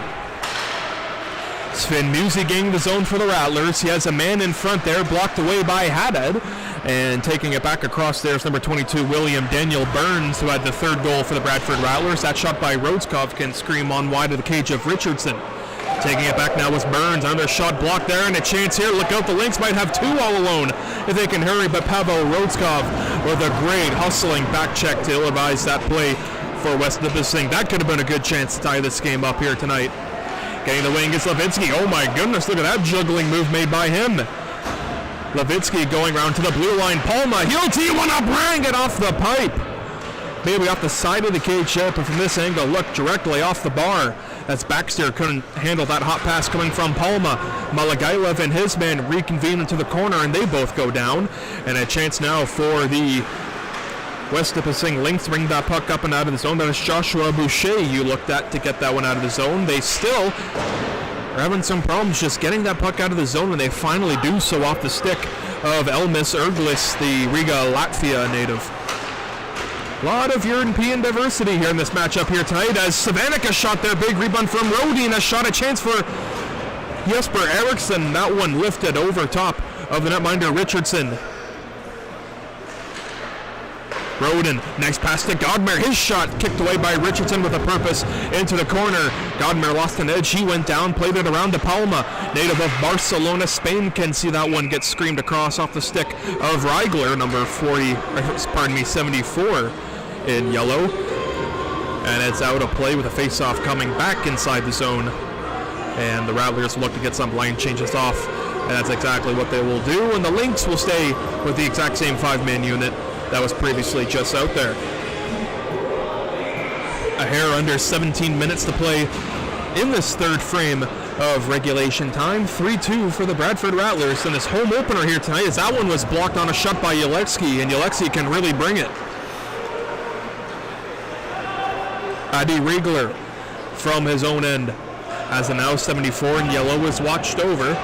Speaker 1: Sven Musi gaining the zone for the Rattlers. He has a man in front there, blocked away by Haddad, and taking it back across there is number 22, William Daniel Burns, who had the third goal for the Bradford Rattlers. That shot by Rodskov can scream on wide of the cage of Richardson. Taking it back now was Burns. Another shot blocked there, and a chance here. Look out, the Lynx might have 2 all alone if they can hurry, but Pavel Rodskov with a great hustling back check to ill-advise that play for West Nippissing. That could have been a good chance to tie this game up here tonight. Getting the wing is Levitsky. Oh my goodness, look at that juggling move made by him. Levitsky going around to the blue line. Palma, he'll tee one up, bang it off the pipe. Maybe off the side of the cage here, but from this angle, look directly off the bar. As Baxter couldn't handle that hot pass coming from Palma. Malagailev and his man reconvene into the corner, and they both go down. And a chance now for the West Nippissing Lynx, bring that puck up and out of the zone. That is Joshua Boucher you looked at to get that one out of the zone. They still are having some problems just getting that puck out of the zone, and they finally do so off the stick of Elmis Erglis, the Riga, Latvia native. A lot of European diversity here in this matchup here tonight, as Savanica shot there, big rebound from Rodin, a shot, a chance for Jesper Eriksson. That one lifted over top of the netminder Richardson. Rodin, nice pass to Godmer. His shot kicked away by Richardson with a purpose into the corner. Godmer lost an edge. He went down, played it around to Palma. Native of Barcelona, Spain, can see that one get screamed across off the stick of Reigler, number 74 in yellow. And it's out of play with a face-off coming back inside the zone. And the Rattlers look to get some line changes off. And that's exactly what they will do. And the Lynx will stay with the exact same 5-man unit that was previously just out there. A hair under 17 minutes to play in this third frame of regulation time. 3-2 for the Bradford Rattlers in this home opener here tonight, as that one was blocked on a shot by Yeletsky, and Yeletsky can really bring it. Adi Riegler from his own end, as the now 74 in yellow is watched over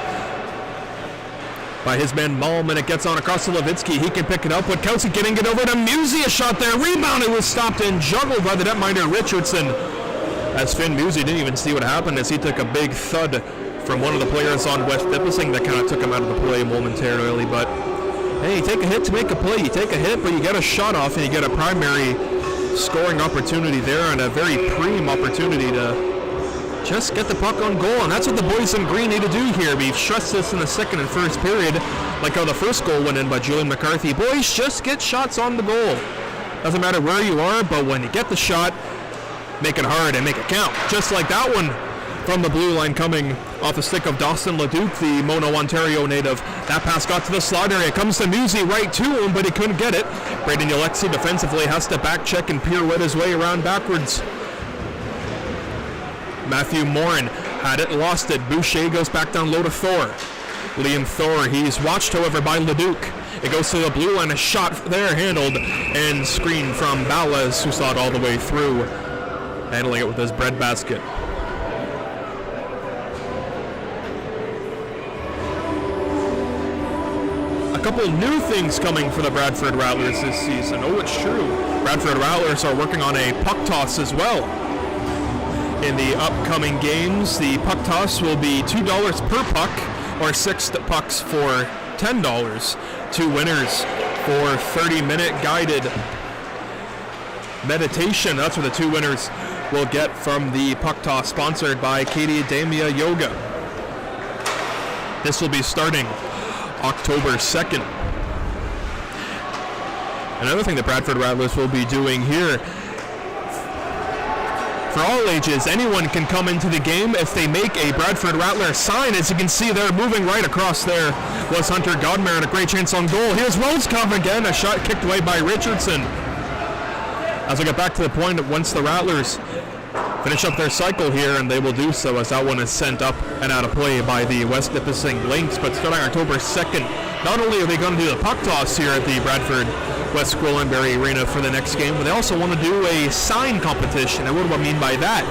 Speaker 1: by his man Malm, and it gets on across to Levitsky. He can pick it up. Witkowski getting it over to Musi. A shot there. Rebounded, was stopped and juggled by the netminder Richardson. As Finn Musi didn't even see what happened, as he took a big thud from one of the players on West Nippissing that kind of took him out of the play momentarily. But hey, you take a hit to make a play. You take a hit, but you get a shot off, and you get a primary scoring opportunity there, and a very prime opportunity to just get the puck on goal, and that's what the boys in green need to do here. We've stressed this in the second and first period, like how the first goal went in by Julian McCarthy. Boys, just get shots on the goal. Doesn't matter where you are, but when you get the shot, make it hard and make it count. Just like that one from the blue line coming Off the stick of Dawson Leduc, the Mono, Ontario native. That pass got to the slot area. Comes to Musi right to him, but he couldn't get it. Braden Alexi defensively has to back check and pirouette his way around backwards. Matthew Morin had it, lost it. Boucher goes back down low to Thor. Liam Thor, he's watched, however, by Leduc. It goes to the blue line, a shot there handled and screened from Ballas, who saw it all the way through, handling it with his breadbasket. A couple new things coming for the Bradford Rattlers this season. Oh, it's true. Bradford Rattlers are working on a puck toss as well. In the upcoming games, the puck toss will be $2 per puck, or 6 pucks for $10. 2 winners for 30-minute guided meditation. That's what the 2 winners will get from the puck toss, sponsored by Katie Damia Yoga. This will be starting October 2nd. Another thing that Bradford Rattlers will be doing here, for all ages, anyone can come into the game if they make a Bradford Rattler sign. As you can see there, moving right across there was Hunter Godmer, and a great chance on goal. Here's Rosecove again, a shot kicked away by Richardson. As we get back to the point, once the Rattlers finish up their cycle here, and they will do so as that one is sent up and out of play by the West Nippissing Lynx. But starting October 2nd, not only are they going to do the puck toss here at the Bradford West Gwillimbury Arena for the next game, but they also want to do a sign competition. And what do I mean by that?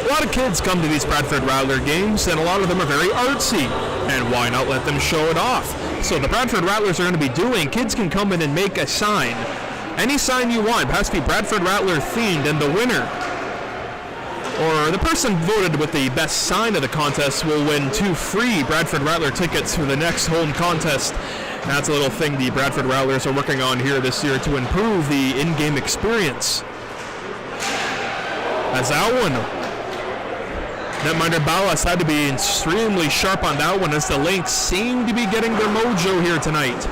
Speaker 1: A lot of kids come to these Bradford Rattler games, and a lot of them are very artsy, and why not let them show it off? So the Bradford Rattlers are going to be doing, kids can come in and make a sign. Any sign you want, it has to be Bradford Rattler themed, and the winner, or the person voted with the best sign of the contest, will win 2 free Bradford Rattler tickets for the next home contest. That's a little thing the Bradford Rattlers are working on here this year to improve the in-game experience. As that one, netminder Ballas had to be extremely sharp on that one, as the Lynx seem to be getting their mojo here tonight.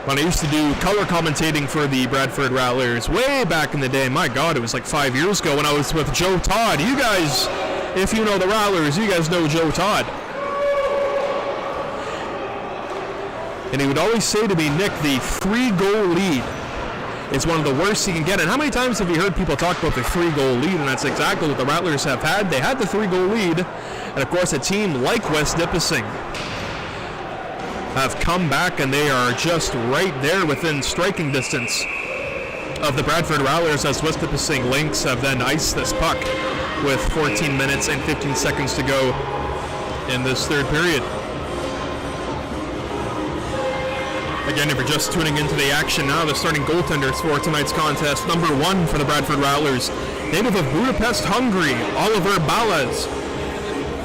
Speaker 1: When I used to do color commentating for the Bradford Rattlers way back in the day, my God, it was like 5 years ago when I was with Joe Todd. You guys, if you know the Rattlers, you guys know Joe Todd. And he would always say to me, Nick, the 3-goal lead is one of the worst you can get. And how many times have you heard people talk about the 3-goal lead? And that's exactly what the Rattlers have had. They had the 3-goal lead. And of course, a team like West Nippissing have come back, and they are just right there within striking distance of the Bradford Rattlers, as West Nippissing Lynx have then iced this puck with 14 minutes and 15 seconds to go in this third period. Again, if you're just tuning into the action now, the starting goaltenders for tonight's contest. Number 1 for the Bradford Rattlers, native of Budapest, Hungary, Oliver Ballas.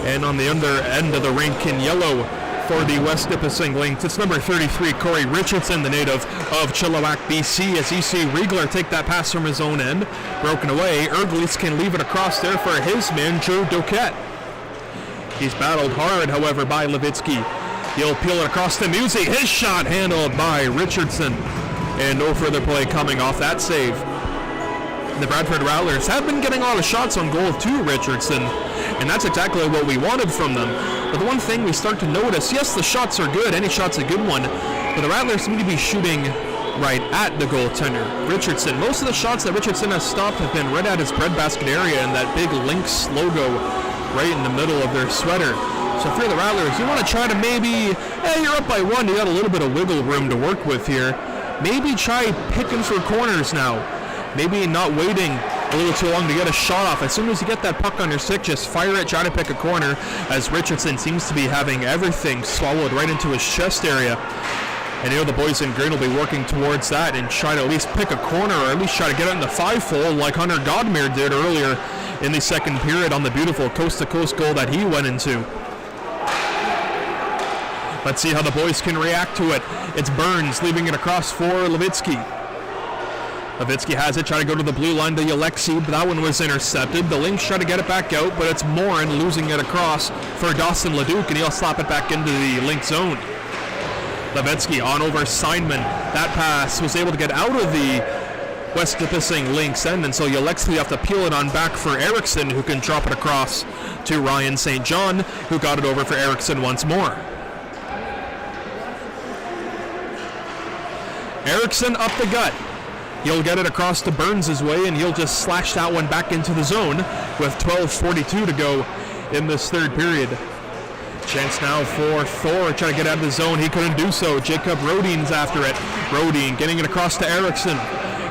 Speaker 1: And on the under end of the rink in yellow for the West Nippissing Lynx, it's number 33, Corey Richardson, the native of Chilliwack, BC, as you see Riegler take that pass from his own end. Broken away, Erglis can leave it across there for his man, Joe Doquette. He's battled hard, however, by Levitsky. He'll peel it across to Musi. His shot handled by Richardson. And no further play coming off that save. The Bradford Rattlers have been getting a lot of shots on goal to Richardson, and that's exactly what we wanted from them. But the one thing we start to notice, yes, the shots are good. Any shot's a good one. But the Rattlers seem to be shooting right at the goaltender, Richardson. Most of the shots that Richardson has stopped have been right at his breadbasket area and that big Lynx logo right in the middle of their sweater. So if you're the Rattlers, you want to try to maybe, you're up by 1, you got a little bit of wiggle room to work with here. Maybe try picking for corners now. Maybe not waiting a little too long to get a shot off. As soon as you get that puck on your stick, just fire it, try to pick a corner, as Richardson seems to be having everything swallowed right into his chest area. And the boys in green will be working towards that and try to at least pick a corner, or at least try to get it in the 5-hole like Hunter Godmer did earlier in the second period on the beautiful coast-to-coast goal that he went into. Let's see how the boys can react to it. It's Burns leaving it across for Levitsky. Levitsky has it, trying to go to the blue line to Alexi, but that one was intercepted. The Lynx try to get it back out, but it's Morin losing it across for Dawson Leduc, and he'll slap it back into the Lynx zone. Levitsky on over Steinman. That pass was able to get out of the West Nippissing Lynx end, and so Alexi have to peel it on back for Erickson, who can drop it across to Ryan St. John, who got it over for Erickson once more. Erickson up the gut. He'll get it across to Burns' way, and he'll just slash that one back into the zone with 12:42 to go in this third period. Chance now for Thor trying to get out of the zone. He couldn't do so. Jacob Rodin's after it. Rodin getting it across to Erickson.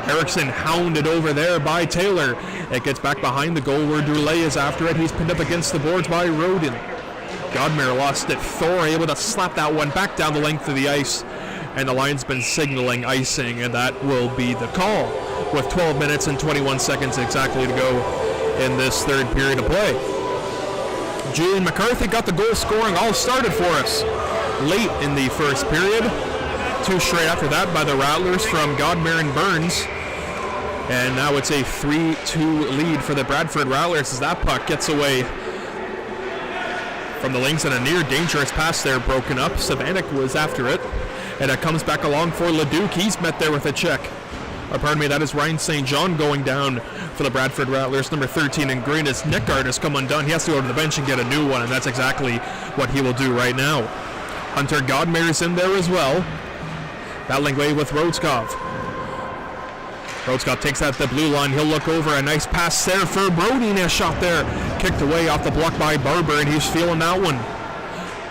Speaker 1: Erickson hounded over there by Taylor. It gets back behind the goal where Droulet is after it. He's pinned up against the boards by Rodin. Godmere lost it. Thor able to slap that one back down the length of the ice. And the linesman signaling icing, and that will be the call with 12 minutes and 21 seconds exactly to go in this third period of play. Julian McCarthy got the goal scoring all started for us late in the first period. Two straight after that by the Rattlers from Godmere and Burns. And now it's a 3-2 lead for the Bradford Rattlers as that puck gets away from the Lynx, and a near dangerous pass there broken up. Savanic was after it. And it comes back along for Leduc. He's met there with a check. That is Ryan St. John going down for the Bradford Rattlers. Number 13 in green. His neck guard has come undone. He has to go to the bench and get a new one, and that's exactly what he will do right now. Hunter Godmere's in there as well. Battling away with Rodskov. Rodskov takes out the blue line. He'll look over. A nice pass there for Brody. A shot there. Kicked away off the block by Barber, and he's feeling that one.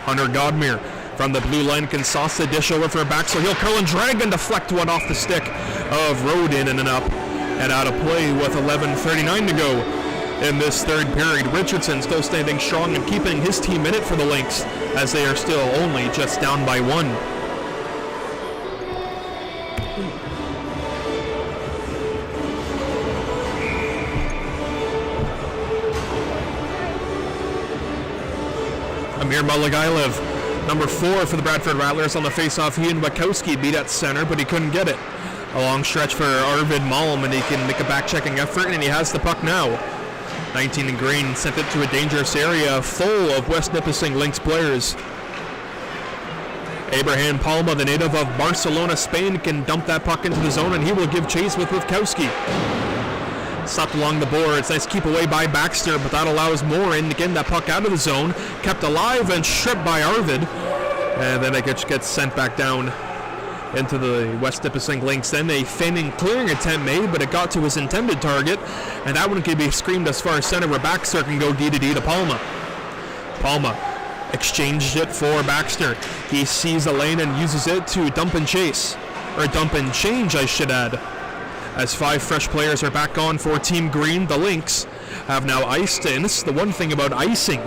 Speaker 1: Hunter Godmere from the blue line can sauce the dish over for a back, so he'll curl and drag and deflect one off the stick of Rodin and up and out of play with 11:39 to go in this third period. Richardson still standing strong and keeping his team in it for the Lynx as they are still only just down by one. Amir Mulligailev, number 4 for the Bradford Rattlers on the faceoff. He and Wachowski beat at center, but he couldn't get it. A long stretch for Arvid Malm, and he can make a back-checking effort, and he has the puck now. 19 in green sent it to a dangerous area full of West Nipissing Lynx players. Abraham Palma, the native of Barcelona, Spain, can dump that puck into the zone, and he will give chase with Wachowski. Stopped along the boards. Nice keep away by Baxter, but that allows Morin to get that puck out of the zone. Kept alive and stripped by Arvid. And then it gets sent back down into the West Nipissing Lynx. Then a feigning clearing attempt made, but it got to his intended target. And that one can be screamed as far as center, where Baxter can go D-to-D to Palma. Palma exchanged it for Baxter. He sees a lane and uses it to dump and chase. Or dump and change, I should add. As 5 fresh players are back on for Team Green, the Lynx have now iced in. This is the one thing about icing.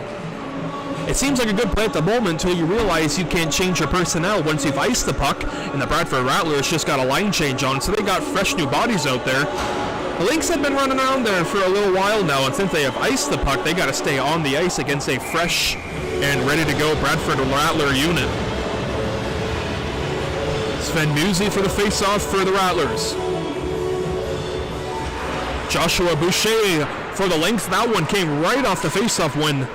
Speaker 1: It seems like a good play at the moment until you realize you can't change your personnel once you've iced the puck, and the Bradford Rattlers just got a line change on, so they got fresh new bodies out there. The Lynx have been running around there for a little while now, and since they have iced the puck, they got to stay on the ice against a fresh and ready to go Bradford Rattler unit. Sven Musi for the face-off for the Rattlers. Joshua Boucher for the Lynx. That one came right off the face-off win,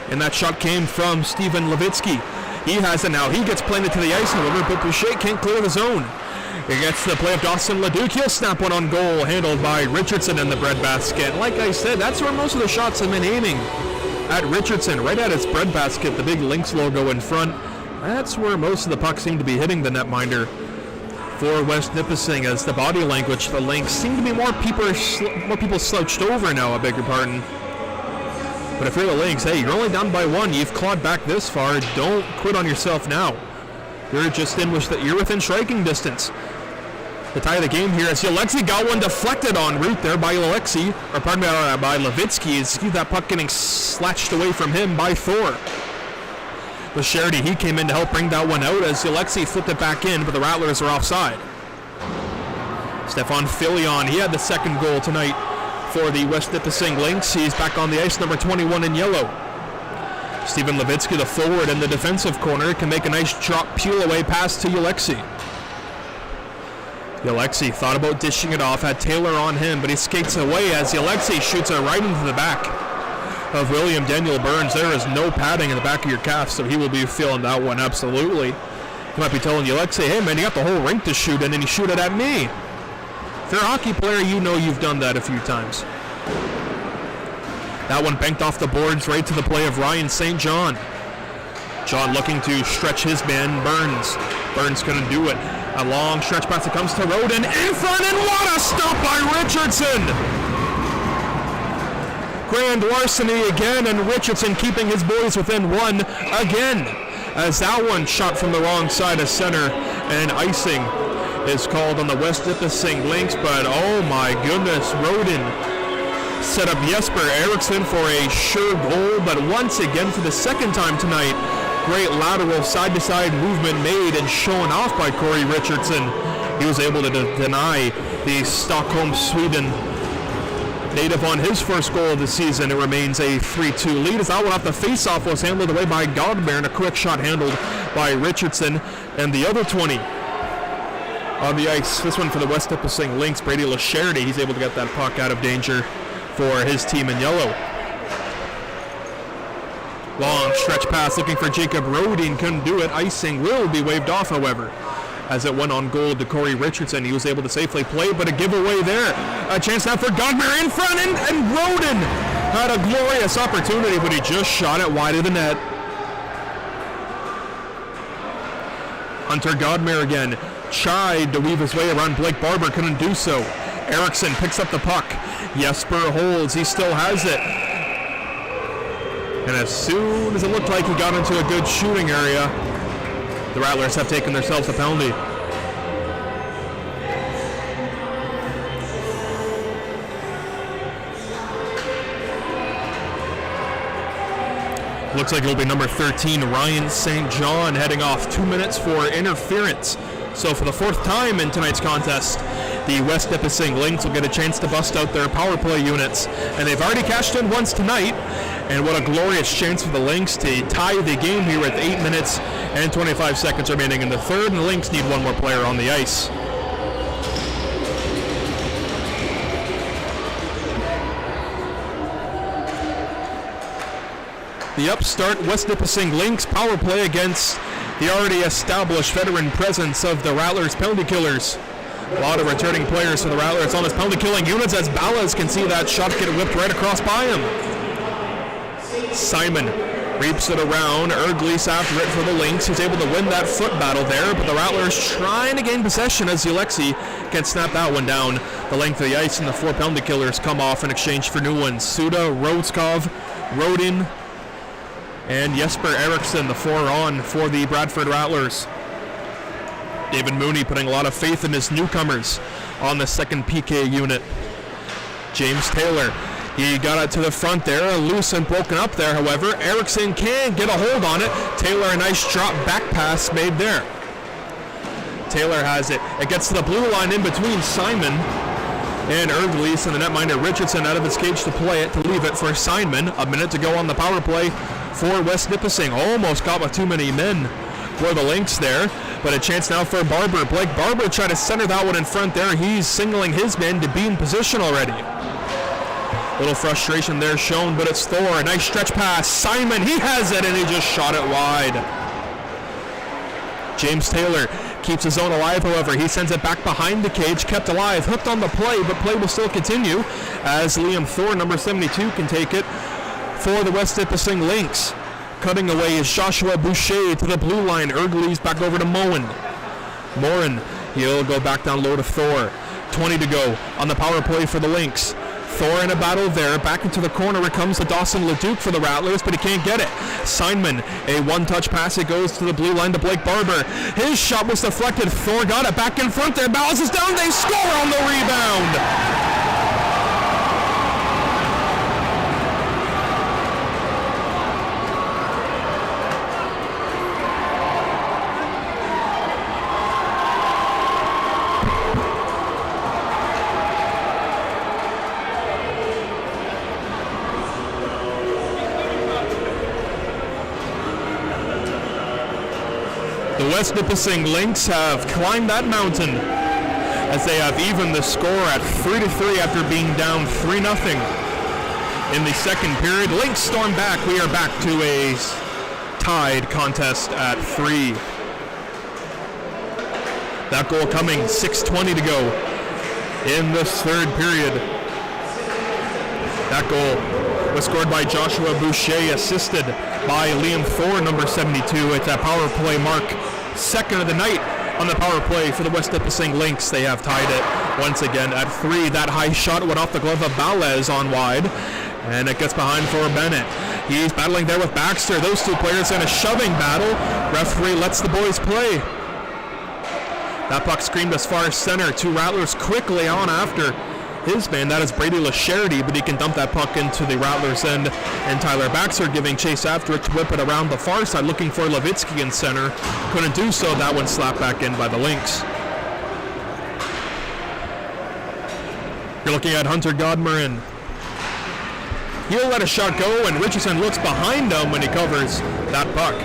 Speaker 1: and that shot came from Steven Levitsky. He has it now. He gets planted to the ice, however, but Boucher can't clear the zone. He gets the play of Dawson Leduc. He'll snap one on goal, handled by Richardson in the breadbasket. Like I said, that's where most of the shots have been aiming, at Richardson, right at his breadbasket, the big Lynx logo in front. That's where most of the pucks seem to be hitting the netminder for West Nipissing, as the body language for the Lynx seem to be more people slouched over now, I beg your pardon. But if you're the Lynx, hey, you're only down by 1. You've clawed back this far. Don't quit on yourself now. You're within striking distance. The tie of the game here as Alexi got one deflected en route there by Alexi, or pardon me, by Levitsky. See that puck getting slashed away from him by Thor. With Sherry, he came in to help bring that one out as Alexi flipped it back in, but the Rattlers are offside. Stefan Filion, he had the second goal tonight for the West Nipissing Lynx. He's back on the ice, number 21 in yellow. Steven Levitsky, the forward in the defensive corner, can make a nice drop peel away pass to Alexi. Alexi thought about dishing it off, had Taylor on him, but he skates away as Alexi shoots it right into the back of William Daniel Burns. There is no padding in the back of your calf, so he will be feeling that one absolutely. He might be telling Alexi, hey man, you got the whole rink to shoot in, and you shoot it at me. If you're a hockey player, you know you've done that a few times. That one banked off the boards right to the play of Ryan St. John. John looking to stretch his man, Burns. Burns couldn't do it. A long stretch pass that comes to Roden in front, and what a stop by Richardson! Grand larceny again, and Richardson keeping his boys within one again. As that one shot from the wrong side of center, and icing is called on the West Nippissing Lynx, but oh my goodness, Roden set up Jesper Eriksson for a sure goal, but once again for the second time tonight, great lateral side-to-side movement made and shown off by Corey Richardson. He was able to deny the Stockholm, Sweden native on his first goal of the season. It remains a 3-2 lead as that one off the face-off was handled away by Godmer, and a quick shot handled by Richardson. And the other 20 on the ice, this one for the West Nippissing Lynx, Brady LaCharity. He's able to get that puck out of danger for his team in yellow. Long stretch pass looking for Jacob Rodin, couldn't do it. Icing will be waved off, however, as it went on goal to Corey Richardson. He was able to safely play, but a giveaway there. A chance now for Godmer in front, and Rodin had a glorious opportunity, but he just shot it wide of the net. Hunter Godmer again tried to weave his way around Blake Barber, couldn't do so. Eriksson picks up the puck. Jesper holds, he still has it. And as soon as it looked like he got into a good shooting area, the Rattlers have taken themselves a penalty. Looks like it'll be number 13, Ryan St. John, heading off 2 minutes for interference. So for the fourth time in tonight's contest, the West Nippissing Lynx will get a chance to bust out their power play units. And they've already cashed in once tonight. And what a glorious chance for the Lynx to tie the game here with 8 minutes and 25 seconds remaining in the third. And the Lynx need one more player on the ice. The upstart West Nippissing Lynx power play against the already established veteran presence of the Rattlers penalty killers. A lot of returning players for the Rattlers on his penalty killing units, as Ballas can see that shot get whipped right across by him. Simon reaps it around. Erglis after it for the Lynx. He's able to win that foot battle there, but the Rattlers trying to gain possession as Alexi can snap that one down the length of the ice, and the 4 penalty killers come off in exchange for new ones. Suda, Rodskov, Rodin, and Jesper Eriksson, the 4 on for the Bradford Rattlers. David Mooney putting a lot of faith in his newcomers on the second PK unit. James Taylor, he got it to the front there, loose and broken up there, however. Eriksson can get a hold on it. Taylor, a nice drop back pass made there. Taylor has it. It gets to the blue line in between Simon and Erglis, and the netminder Richardson out of his cage to play it, to leave it for Simon. A minute to go on the power play for West Nippissing. Almost caught with too many men for the Lynx there, but a chance now for Barber. Blake Barber tried to center that one in front there. He's signaling his men to be in position already. Little frustration there shown, but it's Thor. A nice stretch pass. Simon, he has it, and he just shot it wide. James Taylor keeps his own alive, however. He sends it back behind the cage, kept alive, hooked on the play, but play will still continue as Liam Thor, number 72, can take it for the West Nippissing Lynx. Cutting away is Joshua Boucher to the blue line. Erglis back over to Moen. Morin, he'll go back down low to Thor. 20 to go on the power play for the Lynx. Thor in a battle there. Back into the corner. It comes to Dawson LeDuc for the Rattlers, but he can't get it. Simon, a one-touch pass. It goes to the blue line to Blake Barber. His shot was deflected. Thor got it back in front there. Ballas is down. They score on the rebound. The West Nippissing Lynx have climbed that mountain as they have evened the score at 3-3 after being down 3-0 in the second period. Lynx storm back. We are back to a tied contest at 3. That goal coming, 6:20 to go in this third period. That goal was scored by Joshua Boucher, assisted by Liam Thor, number 72. It's a power play mark, second of the night on the power play for the West Nippissing Lynx. They have tied it once again at 3. That high shot went off the glove of Balez on wide, and it gets behind for Bennett. He's battling there with Baxter. Those two players in a shoving battle. Referee lets the boys play. That puck screamed as far as center. 2 Rattlers quickly on after his man. That is Brady LaCharity, but he can dump that puck into the Rattlers end. And Tyler Baxter giving chase after it to whip it around the far side, looking for Levitsky in center. Couldn't do so. That one slapped back in by the Lynx. You're looking at Hunter Godmer. He'll let a shot go, and Richardson looks behind him when he covers that puck.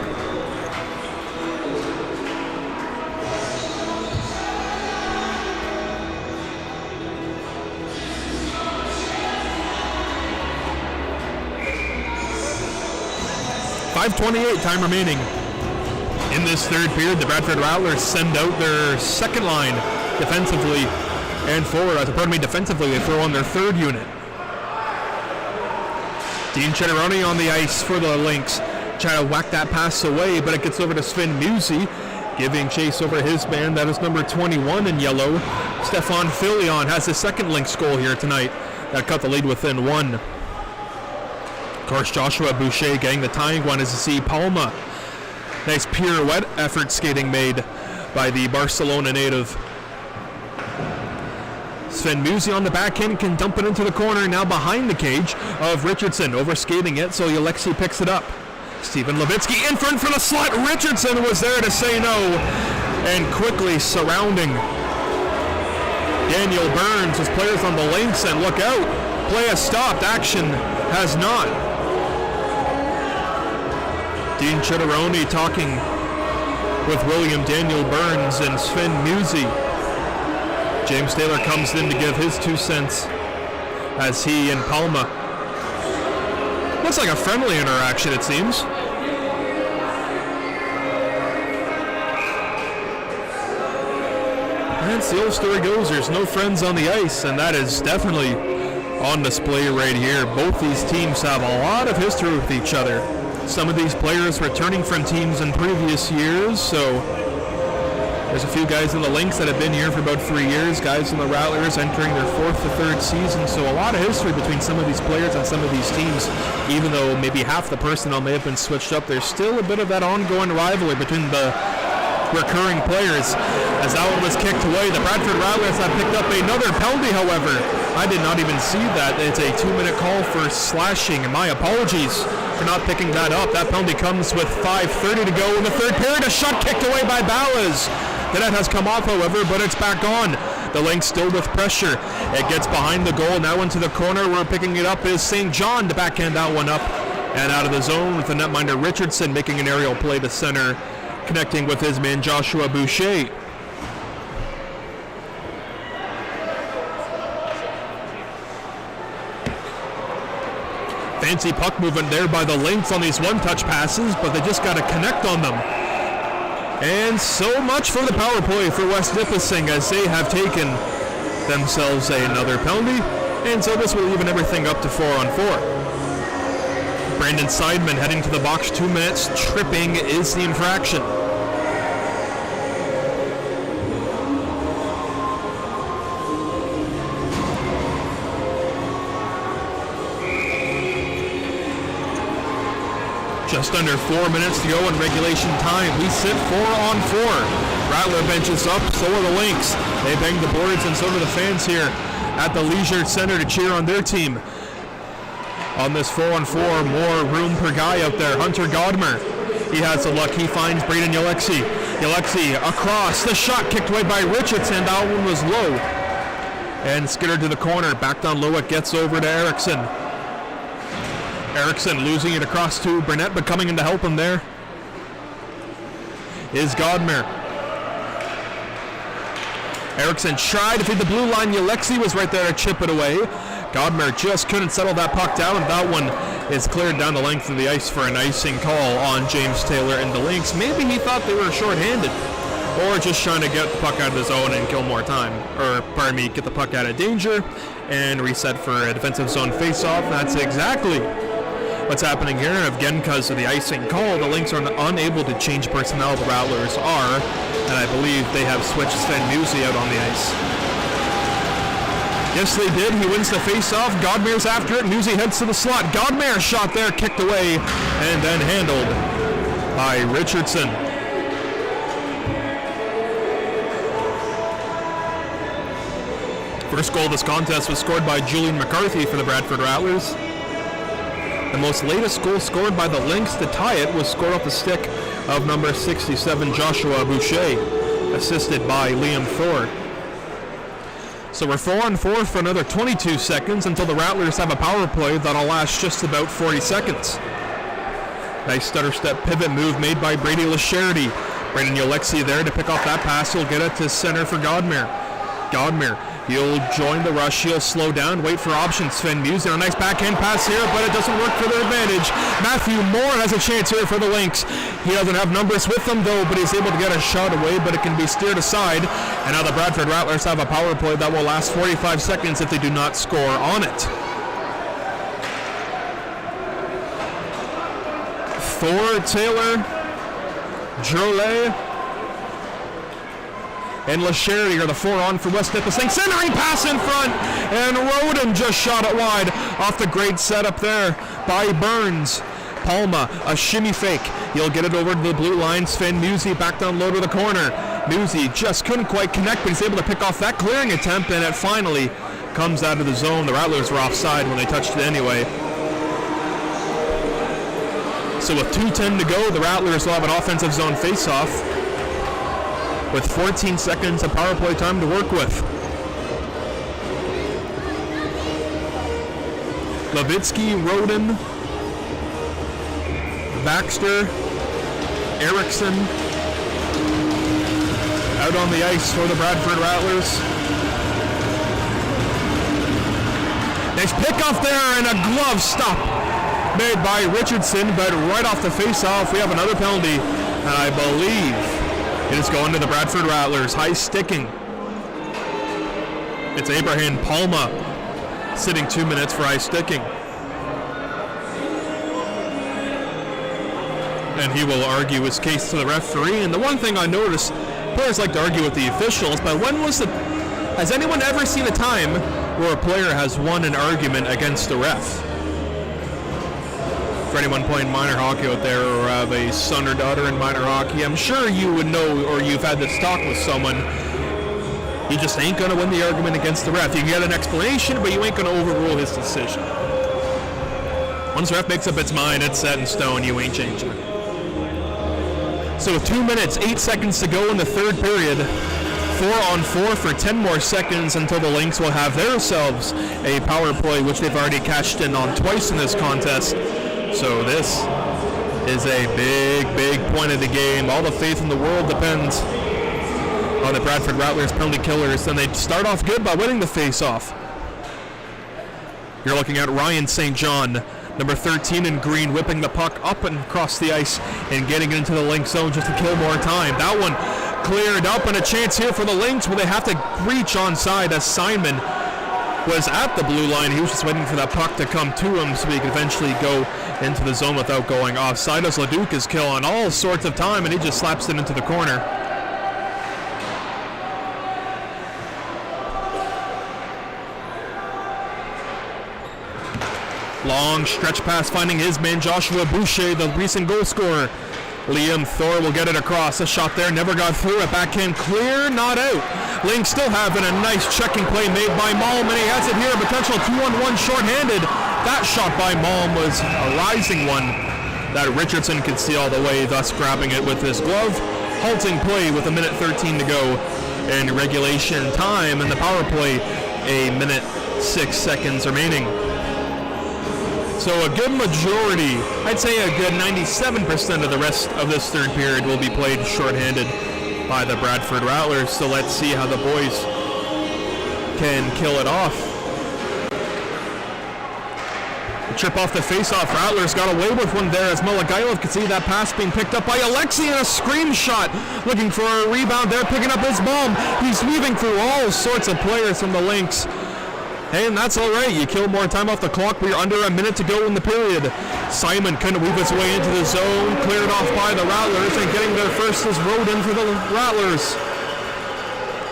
Speaker 1: .5:28 time remaining in this third period. The Bradford Rattlers send out their second line defensively and forward. Defensively they throw on their third unit. Dean Chetteroni on the ice for the Lynx. Try to whack that pass away, but it gets over to Sven Musi, giving chase over his man. That is number 21 in yellow. Stefan Filion has his second Lynx goal here tonight. That cut the lead within 1. Of course, Joshua Boucher getting the tying one as you see Palma. Nice pirouette effort skating made by the Barcelona native. Sven Musi on the backhand can dump it into the corner, now behind the cage of Richardson, overskating it, so Alexei picks it up. Stephen Levitsky in front for the slot. Richardson was there to say no, and quickly surrounding Daniel Burns as players on the Lynx, and look out, play has stopped, action has not. Dean Chetteroni talking with William Daniel Burns and Sven Musi. James Taylor comes in to give his 2 cents as he and Palma. Looks like a friendly interaction, it seems. And the old story goes, there's no friends on the ice, and that is definitely on display right here. Both these teams have a lot of history with each other. Some of these players returning from teams in previous years, so there's a few guys in the Lynx that have been here for about 3 years, guys in the Rattlers entering their 4th to 3rd season, so a lot of history between some of these players and some of these teams. Even though maybe half the personnel may have been switched up, there's still a bit of that ongoing rivalry between the recurring players. As that one was kicked away, the Bradford Rattlers have picked up another penalty, however. I did not even see that. It's a 2-minute call for slashing. My apologies for not picking that up. That penalty comes with 5:30 to go in the third period. A shot kicked away by Ballas. The net has come off, however, but it's back on. The Lynx still with pressure. It gets behind the goal, now into the corner. We're picking it up is St. John to backhand that one up and out of the zone with the netminder Richardson making an aerial play to center, connecting with his man Joshua Boucher. Fancy puck movement there by the Lynx on these one-touch passes, but they just got to connect on them. And so much for the power play for West Nippissing as they have taken themselves another penalty, and so this will even everything up to 4-on-4. Brandon Seidman heading to the box, 2 minutes. Tripping is the infraction. Just under 4 minutes to go in regulation time. We sit 4-on-4. Rattler benches up, so are the Lynx. They bang the boards, and so do the fans here at the Leisure Center to cheer on their team. On this 4-on-4, more room per guy out there. Hunter Godmer, he has the luck. He finds Braden Yalexi. Yalexi across. The shot kicked away by Richardson. That one was low. And skittered to the corner. Back down low, it gets over to Erickson. Erickson losing it across to Burnett, but coming in to help him there is Godmer. Erickson tried to feed the blue line. Yalexi was right there to chip it away. Godmer just couldn't settle that puck down. That one is cleared down the length of the ice for an icing call on James Taylor and the Lynx. Maybe he thought they were shorthanded. or just trying to get the puck out of the zone and kill more time, or pardon me, get the puck out of danger and reset for a defensive zone face-off. That's exactly what's happening here. And again, because of the icing call, the Lynx are unable to change personnel. The Rattlers are, and I believe they have switched Sven Musi out on the ice. Yes, they did. He wins the face-off. Godmere's after it. Musi heads to the slot. Godmere shot there, kicked away, and then handled by Richardson. First goal of this contest was scored by Julian McCarthy for the Bradford Rattlers. The most latest goal scored by the Lynx to tie it was scored off the stick of number 67, Joshua Boucher, assisted by Liam Thor. So we're 4-on-4 for another 22 seconds until the Rattlers have a power play that'll last just about 40 seconds. Nice stutter step pivot move made by Brady Lasherity. Brandon Yolexi there to pick off that pass. He'll get it to center for Godmere. Godmere, he'll join the rush. He'll slow down, wait for options. Sven Musi, a nice backhand pass here, but it doesn't work for their advantage. Matthew Moore has a chance here for the Lynx. He doesn't have numbers with him though, but he's able to get a shot away, but it can be steered aside. And now the Bradford Rattlers have a power play that will last 45 seconds if they do not score on it. Thor, Taylor, Jolet, and Lasherity are the 4-on for West Nippissing. Centering pass in front, and Roden just shot it wide off the great setup there by Burns. Palma, a shimmy fake. He'll get it over to the blue line. Sven Musi back down low to the corner. Musi just couldn't quite connect, but he's able to pick off that clearing attempt, and it finally comes out of the zone. The Rattlers were offside when they touched it anyway. So with 2:10 to go, the Rattlers will have an offensive zone face-off with 14 seconds of power play time to work with. Levitsky, Roden, Baxter, Erickson out on the ice for the Bradford Rattlers. Nice pickoff there and a glove stop made by Richardson, but right off the face-off we have another penalty, and I believe it is going to the Bradford Rattlers. High sticking. It's Abraham Palma sitting 2 minutes for high sticking. And he will argue his case to the referee. And the one thing I noticed, players like to argue with the officials, but has anyone ever seen a time where a player has won an argument against the ref? For anyone playing minor hockey out there or have a son or daughter in minor hockey, I'm sure you would know, or you've had this talk with someone, you just ain't going to win the argument against the ref. You can get an explanation, but you ain't going to overrule his decision. Once the ref makes up its mind, it's set in stone. You ain't changing it. So with 2 minutes, 8 seconds to go in the third period, 4-on-4 for 10 more seconds until the Lynx will have themselves a power play, which they've already cashed in on twice in this contest. So this is a big, big point of the game. All the faith in the world depends on the Bradford Rattlers penalty killers. And they start off good by winning the face-off. You're looking at Ryan St. John, number 13 in green, whipping the puck up and across the ice and getting it into the Lynx zone just to kill more time. That one cleared up, and a chance here for the Lynx where they have to reach onside as Simon was at the blue line. He was just waiting for that puck to come to him so he could eventually go into the zone without going offside, as Leduc is killing all sorts of time, and he just slaps it into the corner. Long stretch pass finding his man Joshua Boucher, the recent goal scorer. Liam Thor will get it across. A shot there, never got through. A backhand clear, not out. Lynx still having a nice checking play made by Malm, and he has it here. A potential 2-on-1 shorthanded. That shot by Malm was a rising one that Richardson could see all the way, thus grabbing it with his glove. Halting play with 1:13 to go in regulation time, and the power play 1:06 remaining. So a good majority, I'd say a good 97% of the rest of this third period will be played shorthanded by the Bradford Rattlers. So let's see how the boys can kill it off. Trip off the face-off. Rattlers got away with one there as Mulagailov could see that pass being picked up by Alexei, and a screenshot looking for a rebound there, picking up his bomb. He's weaving through all sorts of players from the Lynx. Hey, and that's all right. You kill more time off the clock. We're under a minute to go in the period. Simon couldn't weave his way into the zone, cleared off by the Rattlers, and getting there first is Roden for the Rattlers.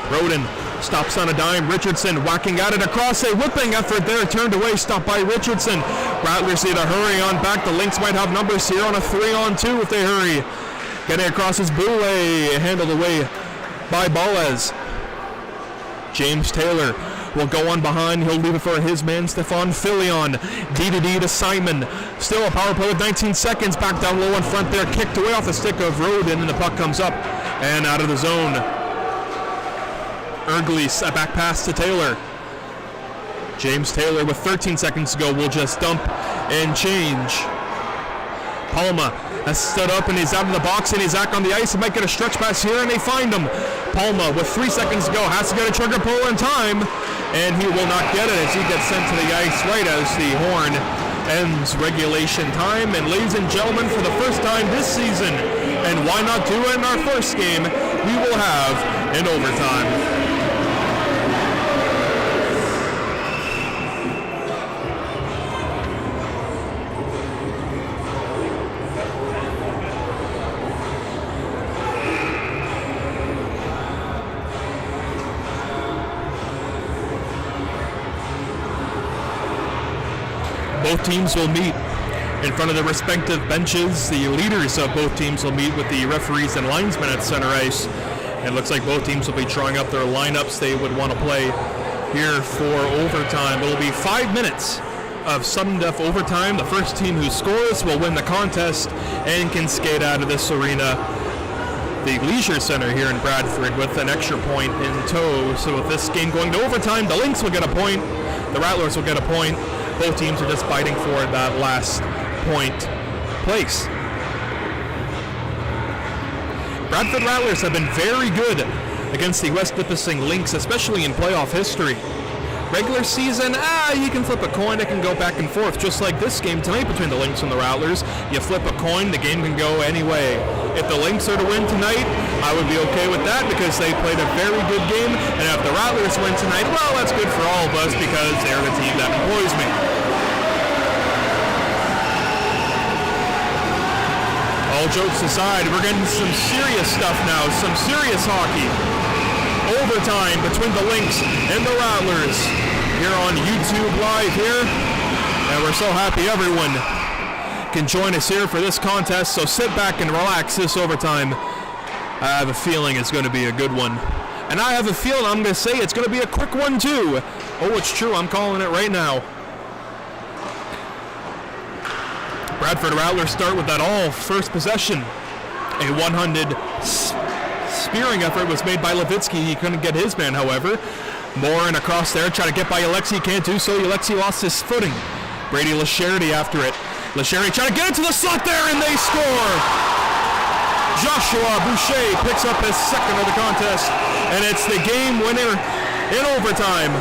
Speaker 1: Roden stops on a dime. Richardson whacking at it across. A whipping effort there, turned away, stopped by Richardson. Rattlers need to hurry on back. The Lynx might have numbers here on a 3-on-2 if they hurry. Getting across is Boulay, handled away by Boaz. James Taylor will go on behind. He'll leave it for his man, Stefan Filion. D to Simon. Still a power play with 19 seconds. Back down low in front there. Kicked away off the stick of Roden, and the puck comes up and out of the zone. Erglis, a back pass to Taylor. James Taylor with 13 seconds to go will just dump and change. Palma has stood up and he's out of the box, and he's back on the ice. He might get a stretch pass here, and they find him. Palma with 3 seconds to go has to get a trigger pull in time, and he will not get it as he gets sent to the ice right as the horn ends regulation time. And ladies and gentlemen, for the first time this season, and why not do it in our first game, we will have an overtime. Both teams will meet in front of their respective benches. The leaders of both teams will meet with the referees and linesmen at center ice. It looks like both teams will be drawing up their lineups they would want to play here for overtime. It will be 5 minutes of sudden death overtime. The first team who scores will win the contest and can skate out of this arena, the Leisure Center here in Bradford, with an extra point in tow. So with this game going to overtime, the Lynx will get a point, the Rattlers will get a point. Both teams are just fighting for that last point place. Bradford Rattlers have been very good against the West Nippissing Lynx, especially in playoff history. Regular season, you can flip a coin. It can go back and forth, just like this game tonight between the Lynx and the Rattlers. You flip a coin, the game can go any way. If the Lynx are to win tonight, I would be okay with that because they played a very good game. And if the Rattlers win tonight, well, that's good for all of us because they're the team that employs me. All jokes aside, we're getting some serious stuff now, some serious hockey. Overtime between the Lynx and the Rattlers here on YouTube Live here. And we're so happy everyone can join us here for this contest. So sit back and relax this overtime. I have a feeling it's going to be a good one. And I have a feeling I'm going to say it's going to be a quick one too. Oh, it's true. I'm calling it right now. Bradford Rattlers start with that all first possession. A one-handed spearing effort was made by Levitsky. He couldn't get his man, however. Moore and across there, try to get by Alexei, can't do so. Alexei lost his footing. Brady Lasherity after it. Lasherity trying to get into the slot there, and they score! Joshua Boucher picks up his second of the contest, and it's the game winner in overtime.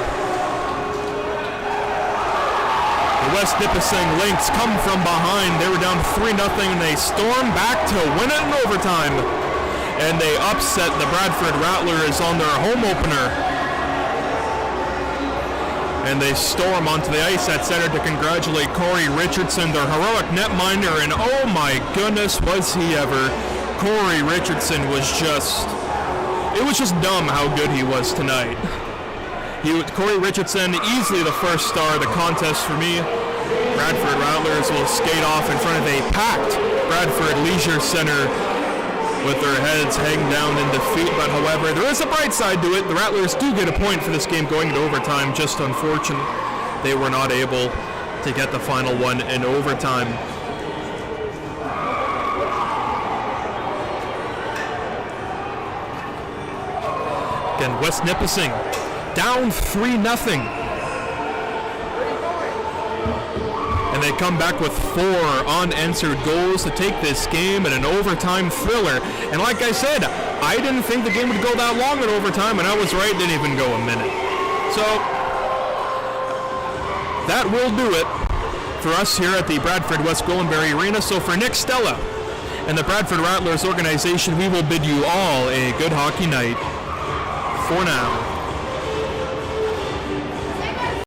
Speaker 1: The West Nippissing Lynx come from behind. They were down 3-0, and they storm back to win it in overtime. And they upset the Bradford Rattlers on their home opener. And they storm onto the ice at center to congratulate Corey Richardson, their heroic netminder, and oh my goodness, was he ever. Corey Richardson was just dumb how good he was tonight. Corey Richardson, easily the first star of the contest for me. Bradford Rattlers will skate off in front of a packed Bradford Leisure Center with their heads hanging down in defeat. But however, there is a bright side to it. The Rattlers do get a point for this game going into overtime. Just unfortunate they were not able to get the final one in overtime. Again, West Nippissing down 3-0. And they come back with 4 unanswered goals to take this game in an overtime thriller. And like I said, I didn't think the game would go that long in overtime, and I was right, didn't even go a minute. So that will do it for us here at the Bradford West Goldenberry Arena. So for Nick Stella and the Bradford Rattlers organization, we will bid you all a good hockey night for now.